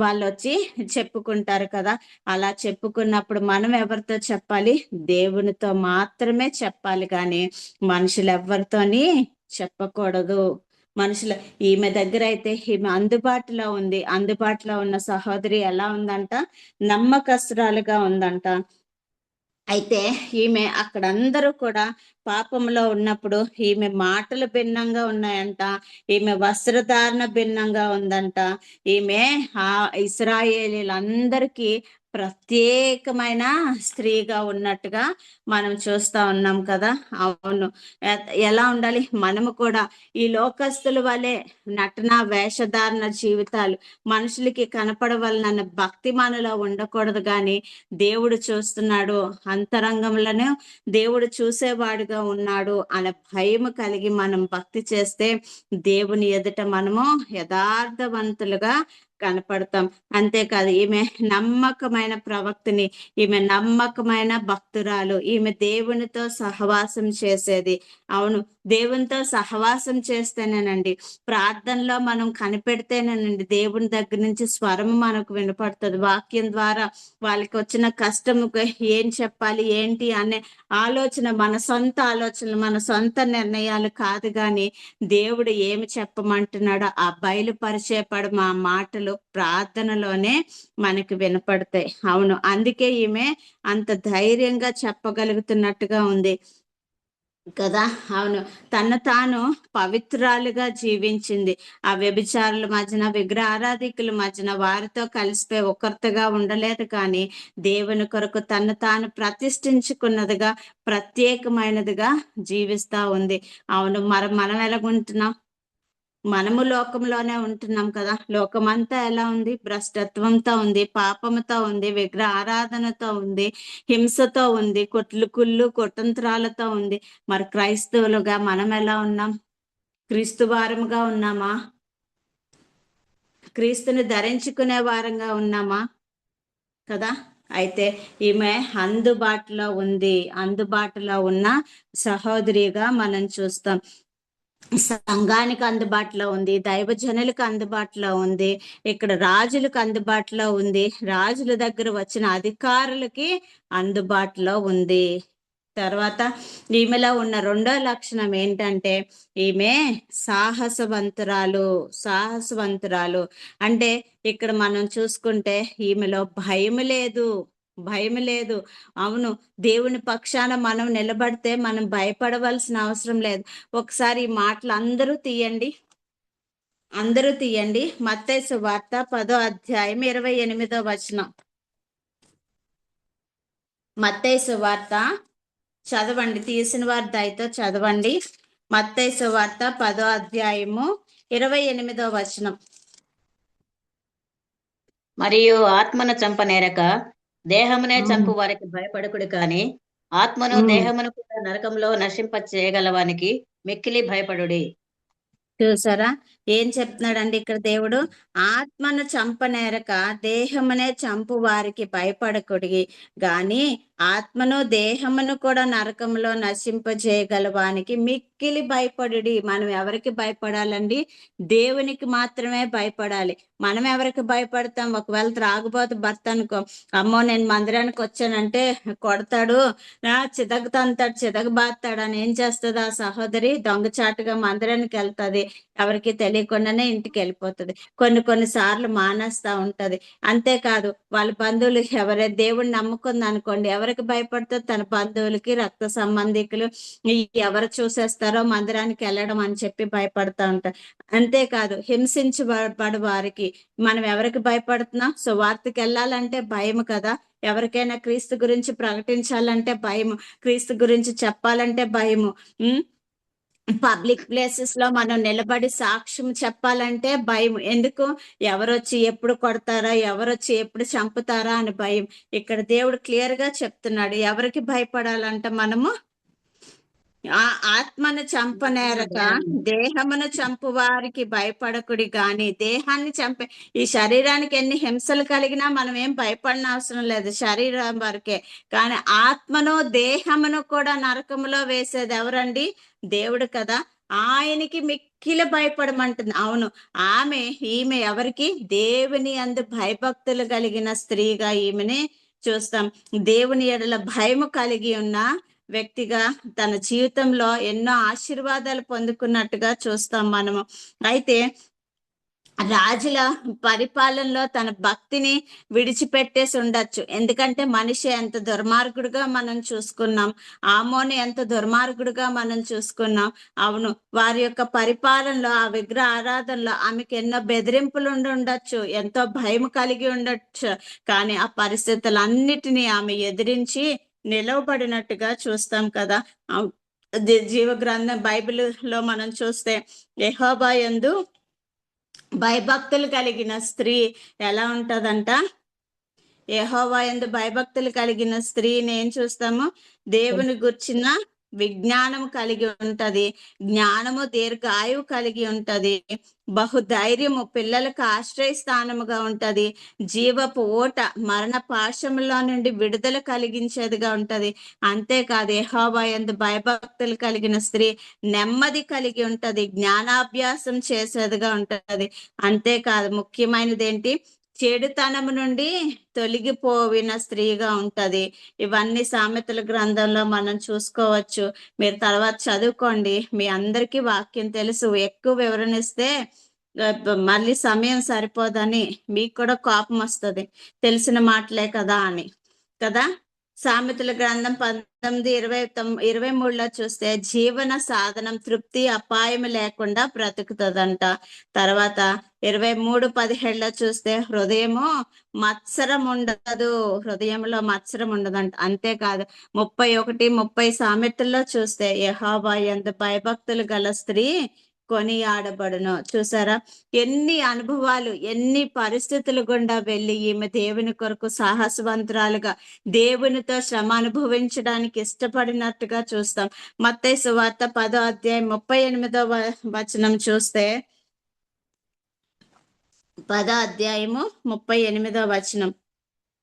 వాళ్ళు వచ్చి చెప్పుకుంటారు కదా. అలా చెప్పుకున్నప్పుడు మనం ఎవరితో చెప్పాలి? దేవునితో మాత్రమే చెప్పాలి, కానీ మనుషులు ఎవరితోని చెప్పకూడదు. ఈమె దగ్గర అయితే ఈమె అందుబాటులో ఉంది. అందుబాటులో ఉన్న సహోదరి ఎలా ఉందంట? నమ్మకస్తురాలుగా ఉందంట. అయితే ఈమె అక్కడ అందరూ కూడా పాపంలో ఉన్నప్పుడు ఈమె మాటలు భిన్నంగా ఉన్నాయంట, ఈమె వస్త్రధారణ భిన్నంగా ఉందంట. ఈమె ఆ ఇశ్రాయేలీలందరికీ ప్రత్యేకమైన స్త్రీగా ఉన్నట్టుగా మనం చూస్తా ఉన్నాం కదా. అవును, ఎలా ఉండాలి మనము కూడా? ఈ లోకస్తుల వలె నటన వేషధారణ జీవితాలు, మనుషులకి కనపడవలనన్న భక్తి మనలో ఉండకూడదు. కానీ దేవుడు చూస్తున్నాడు, అంతరంగంలోనే దేవుడు చూసేవాడుగా ఉన్నాడు అనే భయం కలిగి మనం భక్తి చేస్తే దేవుని ఎదుట మనము యథార్థవంతులుగా కనపడతాం. అంతేకాదు, ఈమె నమ్మకమైన ప్రవక్తని, ఈమె నమ్మకమైన భక్తురాలు, ఈమె దేవునితో సహవాసం చేసేది. అవును, దేవునితో సహవాసం చేస్తేనేనండి, ప్రార్థనలో మనం కనిపెడితేనేనండి దేవుని దగ్గర నుంచి స్వరం మనకు వినపడుతుంది. వాక్యం ద్వారా వాళ్ళకి వచ్చిన కష్టముకు ఏం చెప్పాలి ఏంటి అనే ఆలోచన, మన సొంత ఆలోచనలు, మన సొంత నిర్ణయాలు కాదు, కానీ దేవుడు ఏమి చెప్పమంటున్నాడో ఆ బయలుపరిచేపడు మా మాటలు ప్రార్థనలోనే మనకి వినపడతాయి. అవును, అందుకే ఈమె అంత ధైర్యంగా చెప్పగలుగుతున్నట్టుగా ఉంది కదా. అవును, తను తాను పవిత్రాలుగా జీవించింది. ఆ వ్యభిచారుల మధ్యన, విగ్రహ ఆరాధికుల మధ్యన వారితో కలిసిపోయి ఒకరితోగా ఉండలేదు, కానీ దేవుని కొరకు తను తాను ప్రతిష్ఠించుకున్నదిగా, ప్రత్యేకమైనదిగా జీవిస్తా ఉంది. అవును, మనం ఎలాగుంటున్నాం? మనము లోకంలోనే ఉంటున్నాం కదా. లోకమంతా ఎలా ఉంది? భ్రష్టత్వంతో ఉంది, పాపముతో ఉంది, విగ్రహ ఆరాధనతో ఉంది, హింసతో ఉంది, కుళ్ళు కుతంత్రాలతో ఉంది. మరి క్రైస్తవులుగా మనం ఎలా ఉన్నాం? క్రీస్తు వారముగా ఉన్నామా? క్రీస్తుని ధరించుకునే వారంగా ఉన్నామా? కదా. అయితే ఈమె అందుబాటులో ఉంది, అందుబాటులో ఉన్న సహోదరిగా మనం చూస్తాం. సంఘానికి అందుబాటులో ఉంది, దైవజనులకు అందుబాటులో ఉంది, ఇక్కడ రాజులకు అందుబాటులో ఉంది, రాజుల దగ్గర వచ్చిన అధికారులకి అందుబాటులో ఉంది. తర్వాత ఈమెలో ఉన్న రెండో లక్షణం ఏంటంటే ఈమె సాహసవంతురాలు. అంటే ఇక్కడ మనం చూసుకుంటే ఈమెలో భయం లేదు. అవును, దేవుని పక్షాన మనం నిలబడితే మనం భయపడవలసిన అవసరం లేదు. ఒకసారి ఈ మాటలు అందరూ తీయండి. మత్తయి సువార్త 10వ అధ్యాయం 28వ వచనం. మత్తయి సువార్త చదవండి, తీసిన వారి దయతో చదవండి. మత్తయి సువార్త 10వ అధ్యాయము 28వ వచనం. మరియు ఆత్మను చంపనేరక దేహమునే చంపు వారికి భయపడకుడు, కానీ ఆత్మను దేహమును కూడా నరకంలో నశింప చేయగలవానికి మిక్కిలి భయపడుడి. చూసారా ఏం చెప్తున్నాడండి ఇక్కడ దేవుడు? ఆత్మను చంపనేరక దేహమునే చంపు వారికి భయపడకుడి, గాని ఆత్మను దేహమును కూడా నరకంలో నశింపజేయగలవానికి మిక్కిలి భయపడుడి. మనం ఎవరికి భయపడాలండి? దేవునికి మాత్రమే భయపడాలి. మనం ఎవరికి భయపడతాం? ఒకవేళ త్రాగుబోతు భర్త అనుకో, అమ్మో నేను మందిరానికి వచ్చానంటే కొడతాడు, చితగబాస్తాడు అని ఏం చేస్తుంది ఆ సహోదరి? దొంగచాటుగా మందిరానికి వెళ్తుంది, ఎవరికి తెలియకుండానే ఇంటికి వెళ్ళిపోతుంది. కొన్ని సార్లు మానేస్తా ఉంటది. అంతేకాదు, వాళ్ళ బంధువులు ఎవరైతే దేవుడిని నమ్ముకుంది అనుకోండి, ఎవరికి భయపడుతుంది? తన బంధువులకి, రక్త సంబంధికులు ఎవరు చూసేస్తారో మందిరానికి వెళ్ళడం అని చెప్పి భయపడతా ఉంటారు. అంతేకాదు, హింసించబడు వారికి మనం ఎవరికి భయపడుతున్నాం? సువార్తకి వెళ్ళాలంటే భయం కదా. ఎవరికైనా క్రీస్తు గురించి ప్రకటించాలంటే భయము, క్రీస్తు గురించి చెప్పాలంటే భయము. పబ్లిక్ ప్లేసెస్ లో మనం నిలబడి సాక్ష్యం చెప్పాలంటే భయం. ఎందుకు? ఎవరొచ్చి ఎప్పుడు కొడతారా, ఎవరొచ్చి ఎప్పుడు చంపుతారా అని భయం. ఇక్కడ దేవుడు క్లియర్ గా చెప్తున్నాడు ఎవరికి భయపడాలంట మనము. ఆత్మను చంపనేరక దేహమును చంపు వారికి భయపడకుడి, గాని దేహాన్ని చంపే ఈ శరీరానికి ఎన్ని హింసలు కలిగినా మనం ఏం భయపడిన అవసరం లేదు, శరీరం వరకే. కానీ ఆత్మను దేహమును కూడా నరకములో వేసేది ఎవరండి? దేవుడు కదా. ఆయనకి మిక్కిలి భయపడమంటుంది. అవును, ఈమె ఎవరికి? దేవుని అందు భయభక్తులు కలిగిన స్త్రీగా ఈమెని చూస్తాం. దేవుని ఎడల భయము కలిగి ఉన్న వ్యక్తిగా తన జీవితంలో ఎన్నో ఆశీర్వాదాలు పొందుకున్నట్టుగా చూస్తాం మనము. అయితే రాజుల పరిపాలనలో తన భక్తిని విడిచిపెట్టేసి ఉండొచ్చు. ఎందుకంటే మనిషి ఎంత దుర్మార్గుడుగా మనం చూసుకున్నాం, ఆమోని ఎంత దుర్మార్గుడుగా మనం చూసుకున్నాం. అవును, వారి యొక్క పరిపాలనలో ఆ విగ్రహ ఆరాధనలో ఆమెకి ఎన్నో బెదిరింపులు ఉండి ఉండొచ్చు, ఎంతో భయం కలిగి ఉండొచ్చు. కానీ ఆ పరిస్థితులన్నిటినీ ఆమె ఎదిరించి నిలవబడినట్టుగా చూస్తాం కదా. జీవ గ్రంథం బైబిల్లో మనం చూస్తే యెహోవా యందు భయభక్తులు కలిగిన స్త్రీ ఎలా ఉంటదంట? యెహోవా యందు భయభక్తులు కలిగిన స్త్రీని ఏం చూస్తాము? దేవుని గుర్చిన విజ్ఞానము కలిగి ఉంటది, జ్ఞానము దీర్ఘాయువు కలిగి ఉంటది, బహుధైర్యము పిల్లలకు ఆశ్రయ స్థానముగా ఉంటది, జీవపు ఓట మరణ పాశములో నుండి విడుదల కలిగించేదిగా ఉంటది. అంతేకాదు యెహోవా యందు భయభక్తులు కలిగిన స్త్రీ నెమ్మది కలిగి ఉంటది, జ్ఞానాభ్యాసం చేసేదిగా ఉంటది. అంతేకాదు ముఖ్యమైనది ఏంటి? చెడుతనము నుండి తొలగిపోవిన స్త్రీగా ఉంటది. ఇవన్నీ సామెతల గ్రంథంలో మనం చూసుకోవచ్చు. మీరు తర్వాత చదువుకోండి, మీ అందరికీ వాక్యం తెలుసు. ఎక్కువ వివరణిస్తే మళ్ళీ సమయం సరిపోదని మీకు కూడా కోపం వస్తుంది, తెలిసిన మాటలే కదా అని కదా. సామెతల గ్రంథం 19:23 చూస్తే జీవన సాధనం తృప్తి అపాయం లేకుండా బ్రతుకుతుందంట. తర్వాత 23:17 చూస్తే హృదయము మత్సరం ఉండదు, హృదయంలో మత్సరం ఉండదంట. అంతేకాదు 31-30 సామెతల్లో చూస్తే యెహోవా యందు భయభక్తులు గల స్త్రీ కొనియాడబడును. చూసారా, ఎన్ని అనుభవాలు, ఎన్ని పరిస్థితులు గుండా వెళ్ళి ఈమె దేవుని కొరకు సాహసవంతురాలుగా దేవునితో శ్రమ అనుభవించడానికి ఇష్టపడినట్టుగా చూస్తాం. మత్తయి సువార్త 10:38 చూస్తే 10:38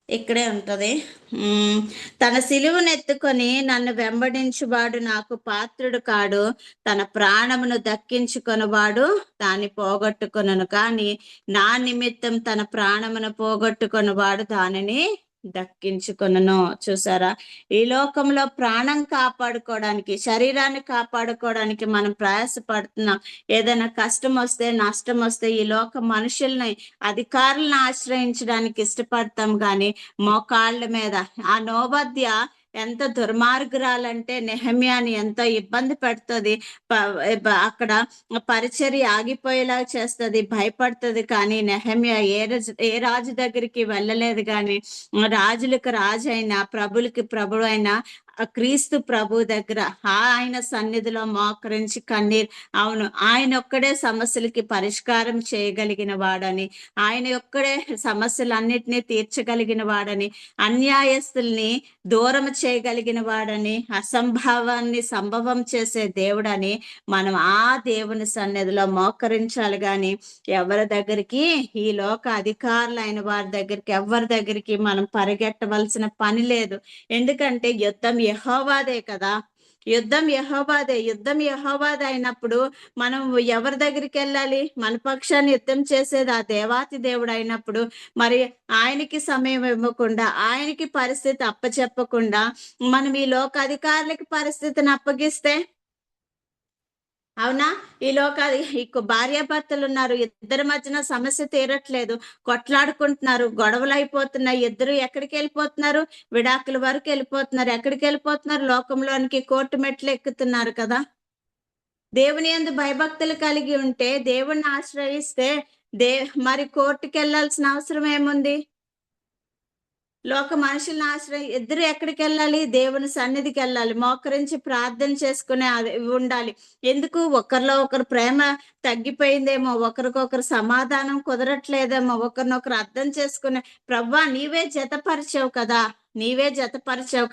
ఇక్కడే ఉంటది. తన సిలువను ఎత్తుకొని నన్ను వెంబడించువాడు నాకు పాత్రుడు కాడు, తన ప్రాణమును దక్కించుకొనువాడు దాన్ని పోగొట్టుకొనను, కానీ నా నిమిత్తం తన ప్రాణమును పోగొట్టుకొనువాడు దానిని దక్కించుకొనను. చూసారా, ఈ లోకంలో ప్రాణం కాపాడుకోవడానికి, శరీరాన్ని కాపాడుకోవడానికి మనం ప్రయాసపడుతున్నాం. ఏదైనా కష్టం వస్తే, నష్టం వస్తే ఈ లోక మనుషుల్ని, అధికారులను ఆశ్రయించడానికి ఇష్టపడతాం. కానీ మోకాళ్ళ మీద ఆ నోబద్య ఎంత దుర్మార్గురాలంటే నెహమ్యాని ఎంతో ఇబ్బంది పెడుతుంది, అక్కడ పరిచర్య ఆగిపోయేలా చేస్తుంది, భయపడుతుంది. కానీ నెహమ్యా ఏ రాజు దగ్గరికి వెళ్ళలేదు. కానీ రాజులకు రాజు అయినా, ప్రభులకి ప్రభు అయినా క్రీస్తు ప్రభు దగ్గర ఆయన సన్నిధిలో మోకరించి కన్నీరు, అవును, ఆయన ఒక్కడే సమస్యలకి పరిష్కారం చేయగలిగిన వాడని, ఆయన ఒక్కడే సమస్యలన్నిటినీ తీర్చగలిగిన వాడని, అన్యాయస్తుల్ని దూరం చేయగలిగిన వాడని, అసంభవాన్ని సంభవం చేసే దేవుడని మనం ఆ దేవుని సన్నిధిలో మోకరించాలి. కానీ ఎవరి దగ్గరికి, ఈ లోక అధికారులైన వారి దగ్గరికి, ఎవరి దగ్గరికి మనం పరిగెట్టవలసిన పని లేదు. ఎందుకంటే యుద్ధం యెహోవాదే కదా, యుద్ధం యెహోవాదే అయినప్పుడు మనం ఎవరి దగ్గరికి వెళ్ళాలి? మన పక్షాన్ని యుద్ధం చేసేది ఆ దేవాతి దేవుడు అయినప్పుడు మరి ఆయనకి సమయం ఇవ్వకుండా, ఆయనకి పరిస్థితి అప్పచెప్పకుండా మనం ఈ లోక అధికారులకి పరిస్థితిని అప్పగిస్తే, అవునా, ఈ భార్యాభర్తలు ఉన్నారు, ఇద్దరి మధ్యన సమస్య తీరట్లేదు, కొట్లాడుకుంటున్నారు, గొడవలు అయిపోతున్నాయి, ఇద్దరు ఎక్కడికి వెళ్ళిపోతున్నారు? విడాకుల వరకు వెళ్ళిపోతున్నారు. ఎక్కడికి వెళ్ళిపోతున్నారు? లోకంలోనికి, కోర్టు మెట్లు ఎక్కుతున్నారు కదా. దేవుని యందు భయభక్తులు కలిగి ఉంటే, దేవుణ్ణి ఆశ్రయిస్తే మరి కోర్టుకి వెళ్ళాల్సిన అవసరం ఏముంది? లోక మనుషులను ఇద్దరు ఎక్కడికి వెళ్ళాలి? దేవుని సన్నిధికి వెళ్ళాలి, మోకరించి ప్రార్థన చేసుకునే ఉండాలి. ఎందుకు? ఒకరిలో ఒకరు ప్రేమ తగ్గిపోయిందేమో, ఒకరికొకరు సమాధానం కుదరట్లేదేమో, ఒకరినొకరు అర్థం చేసుకునే, ప్రభువా నీవే జతపరిచావు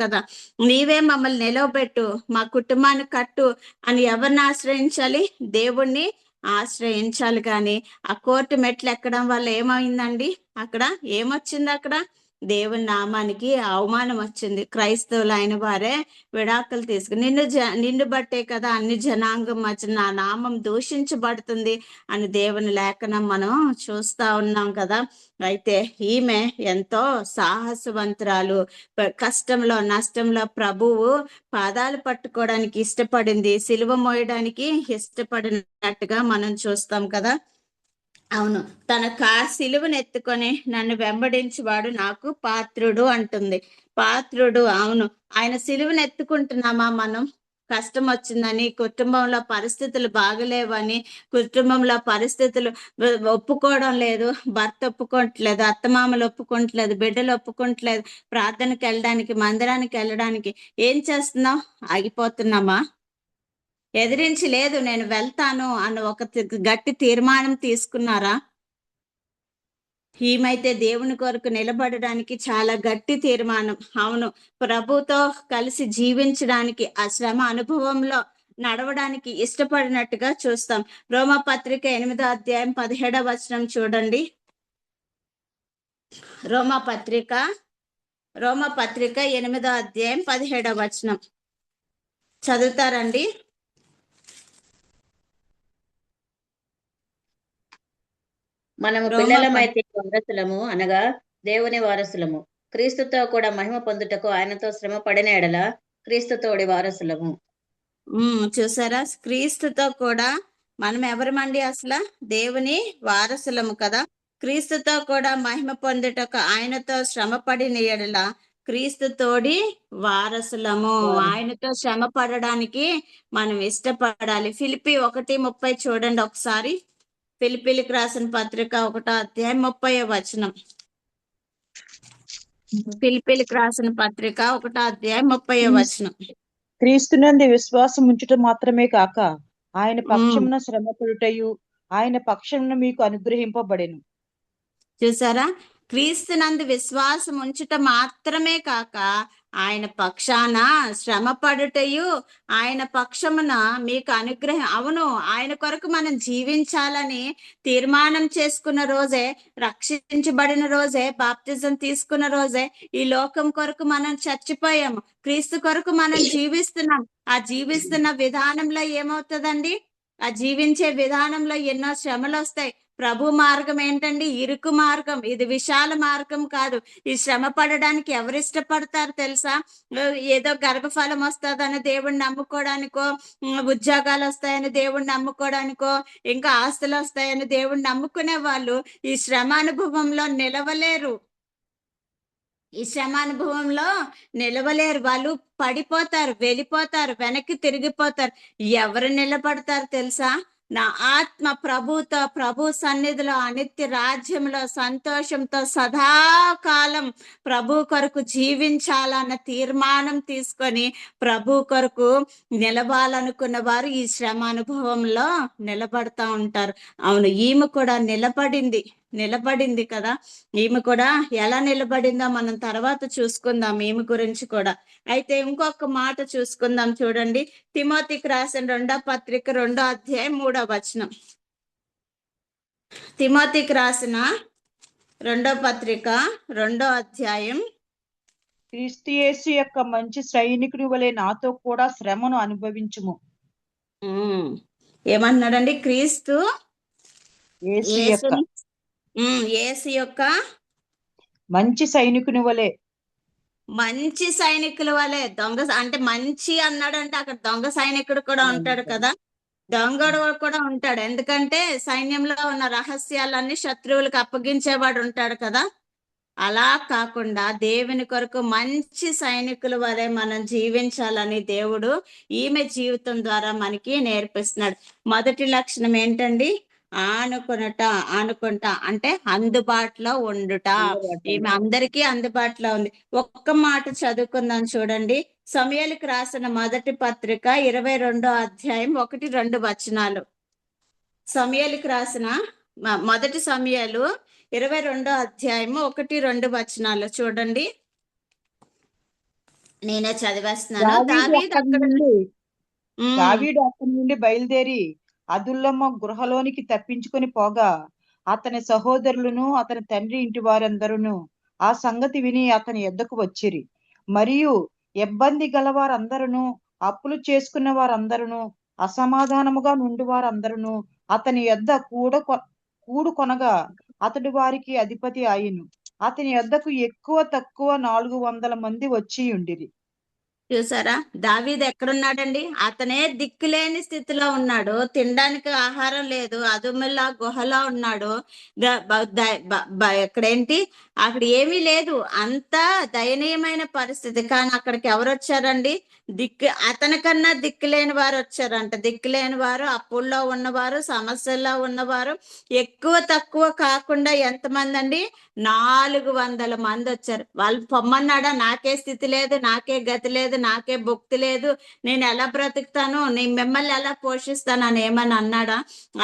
కదా, నీవే మమ్మల్ని నిలవబెట్టు, మా కుటుంబాన్ని కట్టు అని ఎవరిని ఆశ్రయించాలి? దేవుణ్ణి ఆశ్రయించాలి. కానీ ఆ కోర్టు మెట్లు ఎక్కడం వల్ల ఏమైందండి? అక్కడ ఏమొచ్చింది? అక్కడ దేవుని నామానికి అవమానం వచ్చింది. క్రైస్తవులు అయిన వారే విడాకులు తీసుకుని, నిన్ను బట్టే కదా అన్ని జనాంగం మధ్య నా నామం దూషించబడుతుంది అని దేవుని లేఖనం మనం చూస్తా ఉన్నాం కదా. అయితే ఈమె ఎంతో సాహసవంతురాలు, కష్టంలో నష్టంలో ప్రభువు పాదాలు పట్టుకోవడానికి ఇష్టపడింది, సిలువ మోయడానికి ఇష్టపడినట్టుగా మనం చూస్తాం కదా. అవును, తన సిలువను ఎత్తుకొని నన్ను వెంబడించువాడు నాకు పాత్రుడు అంటుంది. పాత్రుడు, అవును. ఆయన సిలువను ఎత్తుకుంటున్నామా మనం? కష్టం వచ్చిందని, కుటుంబంలో పరిస్థితులు బాగలేవని, కుటుంబంలో పరిస్థితులు ఒప్పుకోవడం లేదు, భర్త ఒప్పుకోవట్లేదు, అత్తమామలు ఒప్పుకోవట్లేదు, బిడ్డలు ఒప్పుకోవట్లేదు, ప్రార్థనకి వెళ్ళడానికి, మందిరానికి వెళ్ళడానికి. ఏం చేస్తున్నాం? ఆగిపోతున్నామా? ఎదిరించి లేదు, నేను వెళ్తాను అన్న ఒక గట్టి తీర్మానం తీసుకున్నారా? ఈమైతే దేవుని కొరకు నిలబడడానికి చాలా గట్టి తీర్మానం. అవును, ప్రభుతో కలిసి జీవించడానికి, ఆ శ్రమ అనుభవంలో నడవడానికి ఇష్టపడినట్టుగా చూస్తాం. రోమపత్రిక 8వ అధ్యాయం 17వ వచనం చూడండి. రోమపత్రిక 8వ అధ్యాయం 17వ వచనం చదువుతారండి? మనము పిల్లలమైతే వారసులము, అనగా దేవుని వారసులము, క్రీస్తుతో కూడా మహిమ పొందుటకు ఆయనతో శ్రమ పడిన ఎడల క్రీస్తుతోడి వారసులము. చూసారా? క్రీస్తుతో కూడా మనం ఎవరమండి? అసలు దేవుని వారసులము కదా. క్రీస్తుతో కూడా మహిమ పొందుటకు ఆయనతో శ్రమ పడిన ఎడల క్రీస్తు తోడి వారసులము. ఆయనతో శ్రమ పడడానికి మనం ఇష్టపడాలి. ఫిలిప్పి 1:30 చూడండి ఒకసారి. ఫిలిప్పీలకు రాసిన పత్రిక 1వ అధ్యాయం 30వ వచనం. ఫిలిప్పీలకు రాసిన పత్రిక 1వ అధ్యాయం 30వ వచనం. క్రీస్తునందు విశ్వాసం ఉంచుట మాత్రమే కాక ఆయన పక్షమున శ్రమ పడుటయు ఆయన పక్షమున మీకు అనుగ్రహింపబడెను. చూసారా? క్రీస్తునందు విశ్వాసం ఉంచుట మాత్రమే కాక ఆయన పక్షాన శ్రమ పడుటయు ఆయన పక్షమున మీకు అనుగ్రహం. అవును, ఆయన కొరకు మనం జీవించాలని తీర్మానం చేసుకున్న రోజే, రక్షించబడిన రోజే, బాప్తిజం తీసుకున్న రోజే ఈ లోకం కొరకు మనం చచ్చిపోయాము. క్రీస్తు కొరకు మనం జీవిస్తున్నాం. ఆ జీవిస్తున్న విధానంలో ఏమవుతుందండి? ఆ జీవించే విధానంలో ఎన్నో శ్రమలు వస్తాయి. ప్రభు మార్గం ఏంటండి? ఇరుకు మార్గం, ఇది విశాల మార్గం కాదు. ఈ శ్రమ పడడానికి ఎవరు ఇష్టపడతారు తెలుసా? ఏదో గర్భఫలం వస్తుందని దేవుణ్ణి నమ్ముకోవడానికో, ఉద్యోగాలు వస్తాయని దేవుణ్ణి నమ్ముకోవడానికో, ఇంకా ఆస్తులు వస్తాయని దేవుణ్ణి నమ్ముకునే వాళ్ళు ఈ శ్రమ అనుభవంలో నిలవలేరు. ఈ శ్రమ అనుభవంలో నిలవలేరు. వాళ్ళు పడిపోతారు, వెళ్ళిపోతారు, వెనక్కి తిరిగిపోతారు. ఎవరు నిలబడతారు తెలుసా? నా ఆత్మ ప్రభుతో, ప్రభు సన్నిధిలో, అనిత్య రాజ్యంలో సంతోషంతో సదాకాలం ప్రభు కొరకు జీవించాలన్న తీర్మానం తీసుకొని ప్రభు కొరకు నిలవాలనుకున్న వారు ఈ శ్రమ అనుభవంలో నిలబడతా ఉంటారు. అవును, ఈమె కూడా నిలబడింది కదా. ఈమె కూడా ఎలా నిలబడిందో మనం తర్వాత చూసుకుందాం ఈమె గురించి కూడా. అయితే ఇంకొక మాట చూసుకుందాం చూడండి. తిమోతికి రాసిన 2వ పత్రిక 2వ అధ్యాయం 3వ వచనం. తిమోతికి రాసిన 2వ పత్రిక 2వ అధ్యాయం. క్రీస్తు యేసు యొక్క మంచి సైనికుని వలె నాతో కూడా శ్రమను అనుభవించుము. ఏమన్నాడండి? క్రీస్తు యేసు యొక్క మంచి సైనికుని వలె. మంచి సైనికుల వలె. దొంగ అంటే మంచి అన్నాడంటే అక్కడ దొంగ సైనికుడు కూడా ఉంటాడు కదా. దొంగడు కూడా ఉంటాడు. ఎందుకంటే సైన్యంలో ఉన్న రహస్యాలన్నీ శత్రువులకు అప్పగించేవాడు ఉంటాడు కదా. అలా కాకుండా దేవుని కొరకు మంచి సైనికుల వలె మనం జీవించాలని దేవుడు ఈమె జీవితం ద్వారా మనకి నేర్పిస్తున్నాడు. మొదటి లక్షణం ఏంటండి? ఆనుకుంటా అంటే అందుబాటులో ఉండుట. ఈమె అందరికీ అందుబాటులో ఉంది. ఒక్క మాట చదువుకుందాం చూడండి. సమూయేలుకు రాసిన మొదటి పత్రిక 22వ అధ్యాయం 1-2 వచనాలు. సమూయేలుకు రాసిన మొదటి సమూయేలు 22వ అధ్యాయము 1-2 వచనాలు చూడండి. నేనే చదివేస్తున్నాను. దావీదు అక్కడి నుండి బయలుదేరి అదుల్లమ్మ గృహలోనికి తప్పించుకొని పోగా అతని సహోదరులను అతని తండ్రి ఇంటి వారందరూ ఆ సంగతి విని అతని యొద్దకు వచ్చిరి. మరియు ఇబ్బంది గలవారందరూ, అప్పులు చేసుకున్న వారందరూ, అసమాధానముగా నుండి వారందరూ అతని యొద్ద కూడుకొనగా అతడు వారికి అధిపతి అయ్యను. అతని యొద్దకు ఎక్కువ తక్కువ 400 మంది వచ్చి ఉండిరి. చూసారా, దావీదు ఎక్కడున్నాడండి? అతనే దిక్కులేని స్థితిలో ఉన్నాడు, తినడానికి ఆహారం లేదు, అదుముల్లా గుహలో ఉన్నాడు. ఎక్కడేంటి, అక్కడ ఏమీ లేదు, అంత దయనీయమైన పరిస్థితి. కానీ అక్కడికి ఎవరు వచ్చారండి? అతనికన్నా దిక్కులేని వారు వచ్చారంట. దిక్కులేని వారు, అప్పుల్లో ఉన్నవారు, సమస్యల్లో ఉన్నవారు, ఎక్కువ తక్కువ కాకుండా ఎంతమంది అండి? 400 మంది వచ్చారు. వాళ్ళు పొమ్మన్నాడా? నాకే స్థితి లేదు, నాకే గతి లేదు, నాకే భుక్తి లేదు, నేను ఎలా బ్రతుకుతాను, నేను మిమ్మల్ని ఎలా పోషిస్తాను అని ఏమని అన్నాడా?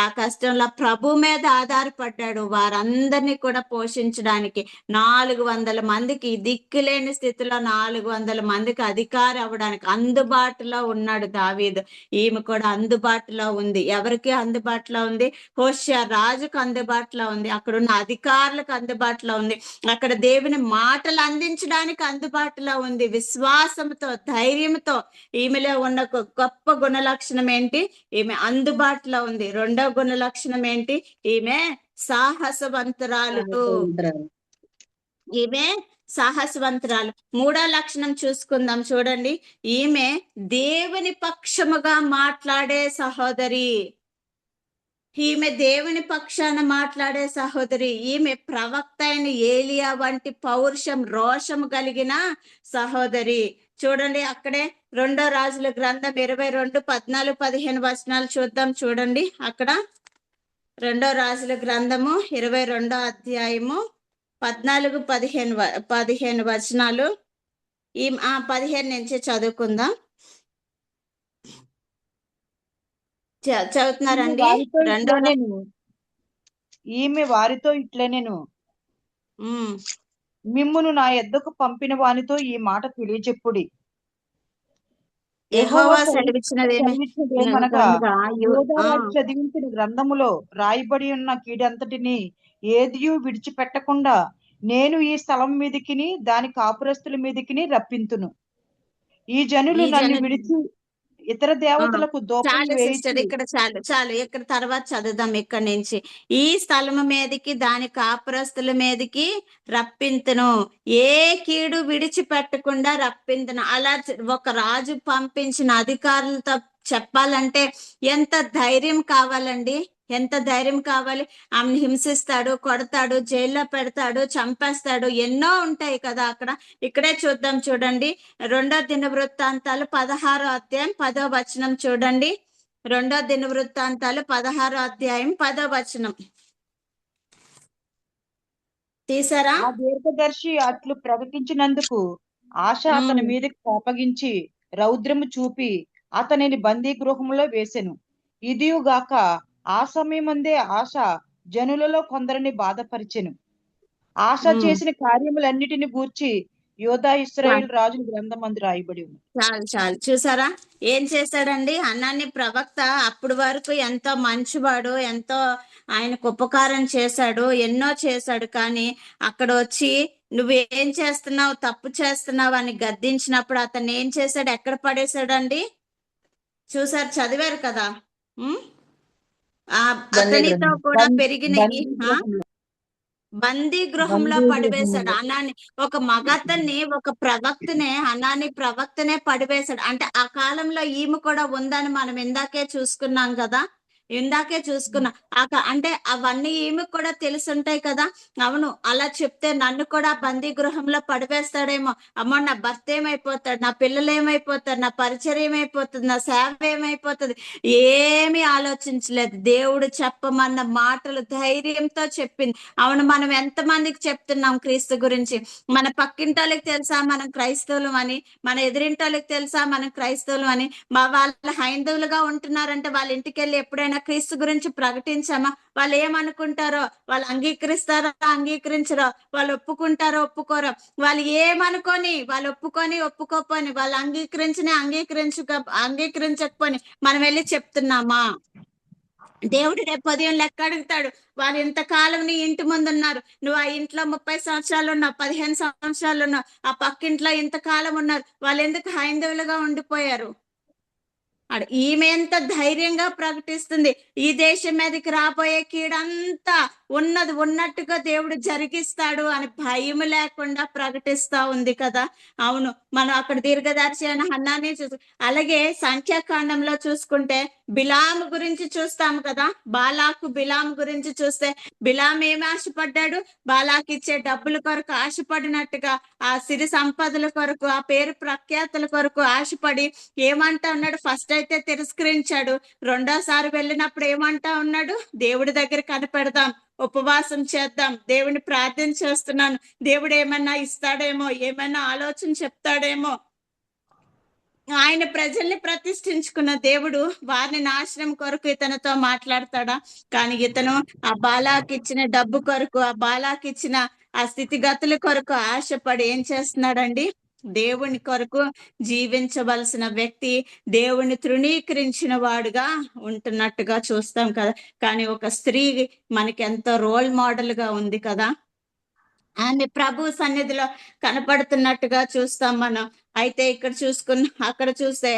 ఆ కష్టంలో ప్రభు మీద ఆధారపడ్డాడు వారందరినీ కూడా పోషించడానికి. 400 మందికి, దిక్కులేని స్థితిలో 400 మందికి అధికారి అవ్వడానికి అందుబాటులో ఉన్నాడు దావీదు. ఈమె కూడా అందుబాటులో ఉంది. ఎవరికి అందుబాటులో ఉంది? హోషేయ రాజుకు అందుబాటులో ఉంది, అక్కడున్న అధికారులకు అందుబాటులో ఉంది, అక్కడ దేవుని మాటలు అందించడానికి అందుబాటులో ఉంది. విశ్వాసంతో, ధైర్యంతో ఈమెలో ఉన్న గొప్ప గుణ లక్షణం ఏంటి? ఈమె అందుబాటులో ఉంది. రెండో గుణ లక్షణం ఏంటి? ఈమె సాహసవంతురాలు. ఈమె సాహసవంతురాలు. మూడో లక్షణం చూసుకుందాం, చూడండి. ఈమె దేవుని పక్షముగా మాట్లాడే సహోదరి. ఈమె దేవుని పక్షాన మాట్లాడే సహోదరి. ఈమె ప్రవక్త అయిన ఏలియా వంటి పౌరుషం, రోషం కలిగిన సహోదరి. చూడండి, అక్కడే 2 రాజుల గ్రంథం 22, 14, 15 వచనాలు చూద్దాం. చూడండి, అక్కడ 2 రాజుల గ్రంథము 22 అధ్యాయము 14, 15 వచనాలు. 15 నుంచి చదువుకుందాం. చదువుతున్నారండి? ఈమె వారితో ఇట్లనేను, మిమ్మును నా యొద్దకు పంపిన వానితో ఈ మాట తెలియచెప్పుడి. యెహోవా సెలవిచ్చినదేమనగా, చదివించిన గ్రంథములో రాయబడి ఉన్న కీడంతటిని ఏదియూ విడిచిపెట్టకుండా నేను ఈ స్థలం మీదికిని దాని కాపురస్తుల మీదికిని రప్పింతును. ఈ జనులు నన్ను విడిచి ఇతర దేవతలకు చాలు సిస్టర్, ఇక్కడ చాలు. ఇక్కడ తర్వాత చదువుదాం ఇక్కడ నుంచి. ఈ స్థలము మీదకి దాని కాపురస్తుల మీదకి రప్పింతును, ఏ కీడు విడిచిపెట్టకుండా రప్పింతును. అలా ఒక రాజు పంపించిన అధికారులతో చెప్పాలంటే ఎంత ధైర్యం కావాలండి? ఎంత ధైర్యం కావాలి? ఆమెను హింసిస్తాడు, కొడతాడు, జైల్లో పెడతాడు, చంపేస్తాడు, ఎన్నో ఉంటాయి కదా అక్కడ. ఇక్కడే చూద్దాం, చూడండి. 2 దినవృత్తాంతాలు 16వ అధ్యాయం 10వ వచనం చూడండి. 2 దినవృత్తాంతాలు 16వ అధ్యాయం 10వ వచనం తీసారా? ఆ దీర్ఘదర్శి అట్లు ప్రకటించినందుకు ఆశ అతని మీదకి కోపగించి రౌద్రము చూపి అతనిని బందీ గృహంలో వేసెను. ఇదియుగాక ఆ సమయమందే ఆశ జనులలో కొందరిని బాధపరిచెను. ఆశ చేసిన కార్యములన్నిటిని గూర్చి యోధా ఇశ్రాయేలు రాజుల గ్రంథమందు రాయబడి ఉంది. చాలు. చూసారా ఏం చేశాడండి? అన్నాన్ని ప్రవక్త అప్పుడు వరకు ఎంతో మంచివాడు, ఎంతో ఆయనకు ఉపకారం చేశాడు, ఎన్నో చేశాడు. కానీ అక్కడ వచ్చి నువ్వేం చేస్తున్నావు, తప్పు చేస్తున్నావు అని గద్దించినప్పుడు అతన్ని ఏం చేశాడు? ఎక్కడ పడేశాడండి? చూసారు, చదివారు కదా. అతనితో కూడా పెరిగిన బందీ గృహంలో పడివేశాడు అన్నాన్ని. ఒక మగతన్ని, ఒక ప్రవక్తనే, అన్నాని ప్రవక్తనే పడివేశాడు. అంటే ఆ కాలంలో ఈమె కూడా ఉందని మనం ఇందాకే చూసుకున్నాం. అంటే అవన్నీ ఈమె కూడా తెలుసుంటాయి కదా. అవును, అలా చెప్తే నన్ను కూడా బందీ గృహంలో పడివేస్తాడేమో, అమ్మో నా భర్త ఏమైపోతాడు, నా పిల్లలు ఏమైపోతారు, నా పరిచయం ఏమైపోతుంది, నా సేవ ఏమైపోతుంది, ఏమీ ఆలోచించలేదు. దేవుడు చెప్పమన్న మాటలు ధైర్యంతో చెప్పింది. అవును, మనం ఎంతమందికి చెప్తున్నాం క్రీస్తు గురించి? మన పక్కింటోళ్ళకి తెలుసా మనం క్రైస్తవులు అని? మన ఎదురింటోళ్ళకి తెలుసా మనం క్రైస్తవులు అని? వాళ్ళు హైందవులుగా ఉంటున్నారంటే వాళ్ళ ఇంటికి వెళ్ళి ఎప్పుడైనా క్రీస్తు గురించి ప్రకటించామా? వాళ్ళు ఏమనుకుంటారో, వాళ్ళు అంగీకరిస్తారో అంగీకరించరో, వాళ్ళు ఒప్పుకుంటారో ఒప్పుకోరో, వాళ్ళు ఏమనుకొని, వాళ్ళు ఒప్పుకోపోని, వాళ్ళు అంగీకరించకపోని మనం వెళ్ళి చెప్తున్నామా? దేవుడు రేపు ఉదయం లెక్క అడుగుతాడు. వాళ్ళు ఇంతకాలం నీ ఇంటి ముందు ఉన్నారు, నువ్వు ఆ ఇంట్లో 30 సంవత్సరాలు ఉన్నావు, 15 సంవత్సరాలు ఉన్నావు, ఆ పక్కింట్లో ఇంతకాలం ఉన్నారు, వాళ్ళు ఎందుకు హైందవులుగా ఉండిపోయారు? ఈమె ఎంత ధైర్యంగా ప్రకటిస్తుంది. ఈ దేశం మీదకి రాబోయే కీడంతా ఉన్నది ఉన్నట్టుగా దేవుడు జరిగిస్తాడు అని భయం లేకుండా ప్రకటిస్తా ఉంది కదా. అవును, మనం అక్కడ దీర్ఘదర్శి అయిన హన్నాని అలాగే సంఖ్యాకాండంలో చూసుకుంటే బిలాము గురించి చూస్తాము కదా. బాలాకు బిలాము గురించి చూస్తే బిలాం ఏమి ఆశపడ్డాడు? బాలాకి ఇచ్చే డబ్బుల కొరకు ఆశపడినట్టుగా, ఆ సిరి సంపదల కొరకు, ఆ పేరు ప్రఖ్యాతుల కొరకు ఆశపడి ఏమంటా ఉన్నాడు? ఫస్ట్ అయితే తిరస్కరించాడు. రెండోసారి వెళ్ళినప్పుడు ఏమంటా ఉన్నాడు? దేవుడి దగ్గర కనిపెడదాం, ఉపవాసం చేద్దాం, దేవుని ప్రార్థన చేస్తున్నాను, దేవుడు ఏమన్నా ఇస్తాడేమో, ఏమన్నా ఆలోచన చెప్తాడేమో. ఆయన ప్రజల్ని ప్రతిష్ఠించుకున్న దేవుడు వారిని నాశనం కొరకు ఇతనితో మాట్లాడతాడా? కానీ ఇతను ఆ బాలాకి ఇచ్చిన డబ్బు కొరకు, ఆ బాలాకి ఇచ్చిన ఆ స్థితిగతుల కొరకు ఆశపడి ఏం చేస్తున్నాడండి? దేవుని కొరకు జీవించవలసిన వ్యక్తి దేవుని తృణీకరించిన వాడుగా ఉంటున్నట్టుగా చూస్తాం కదా. కానీ ఒక స్త్రీ మనకి ఎంతో రోల్ మోడల్ గా ఉంది కదా. ఆమె ప్రభు సన్నిధిలో కనపడుతున్నట్టుగా చూస్తాం మనం. అయితే ఇక్కడ అక్కడ చూస్తే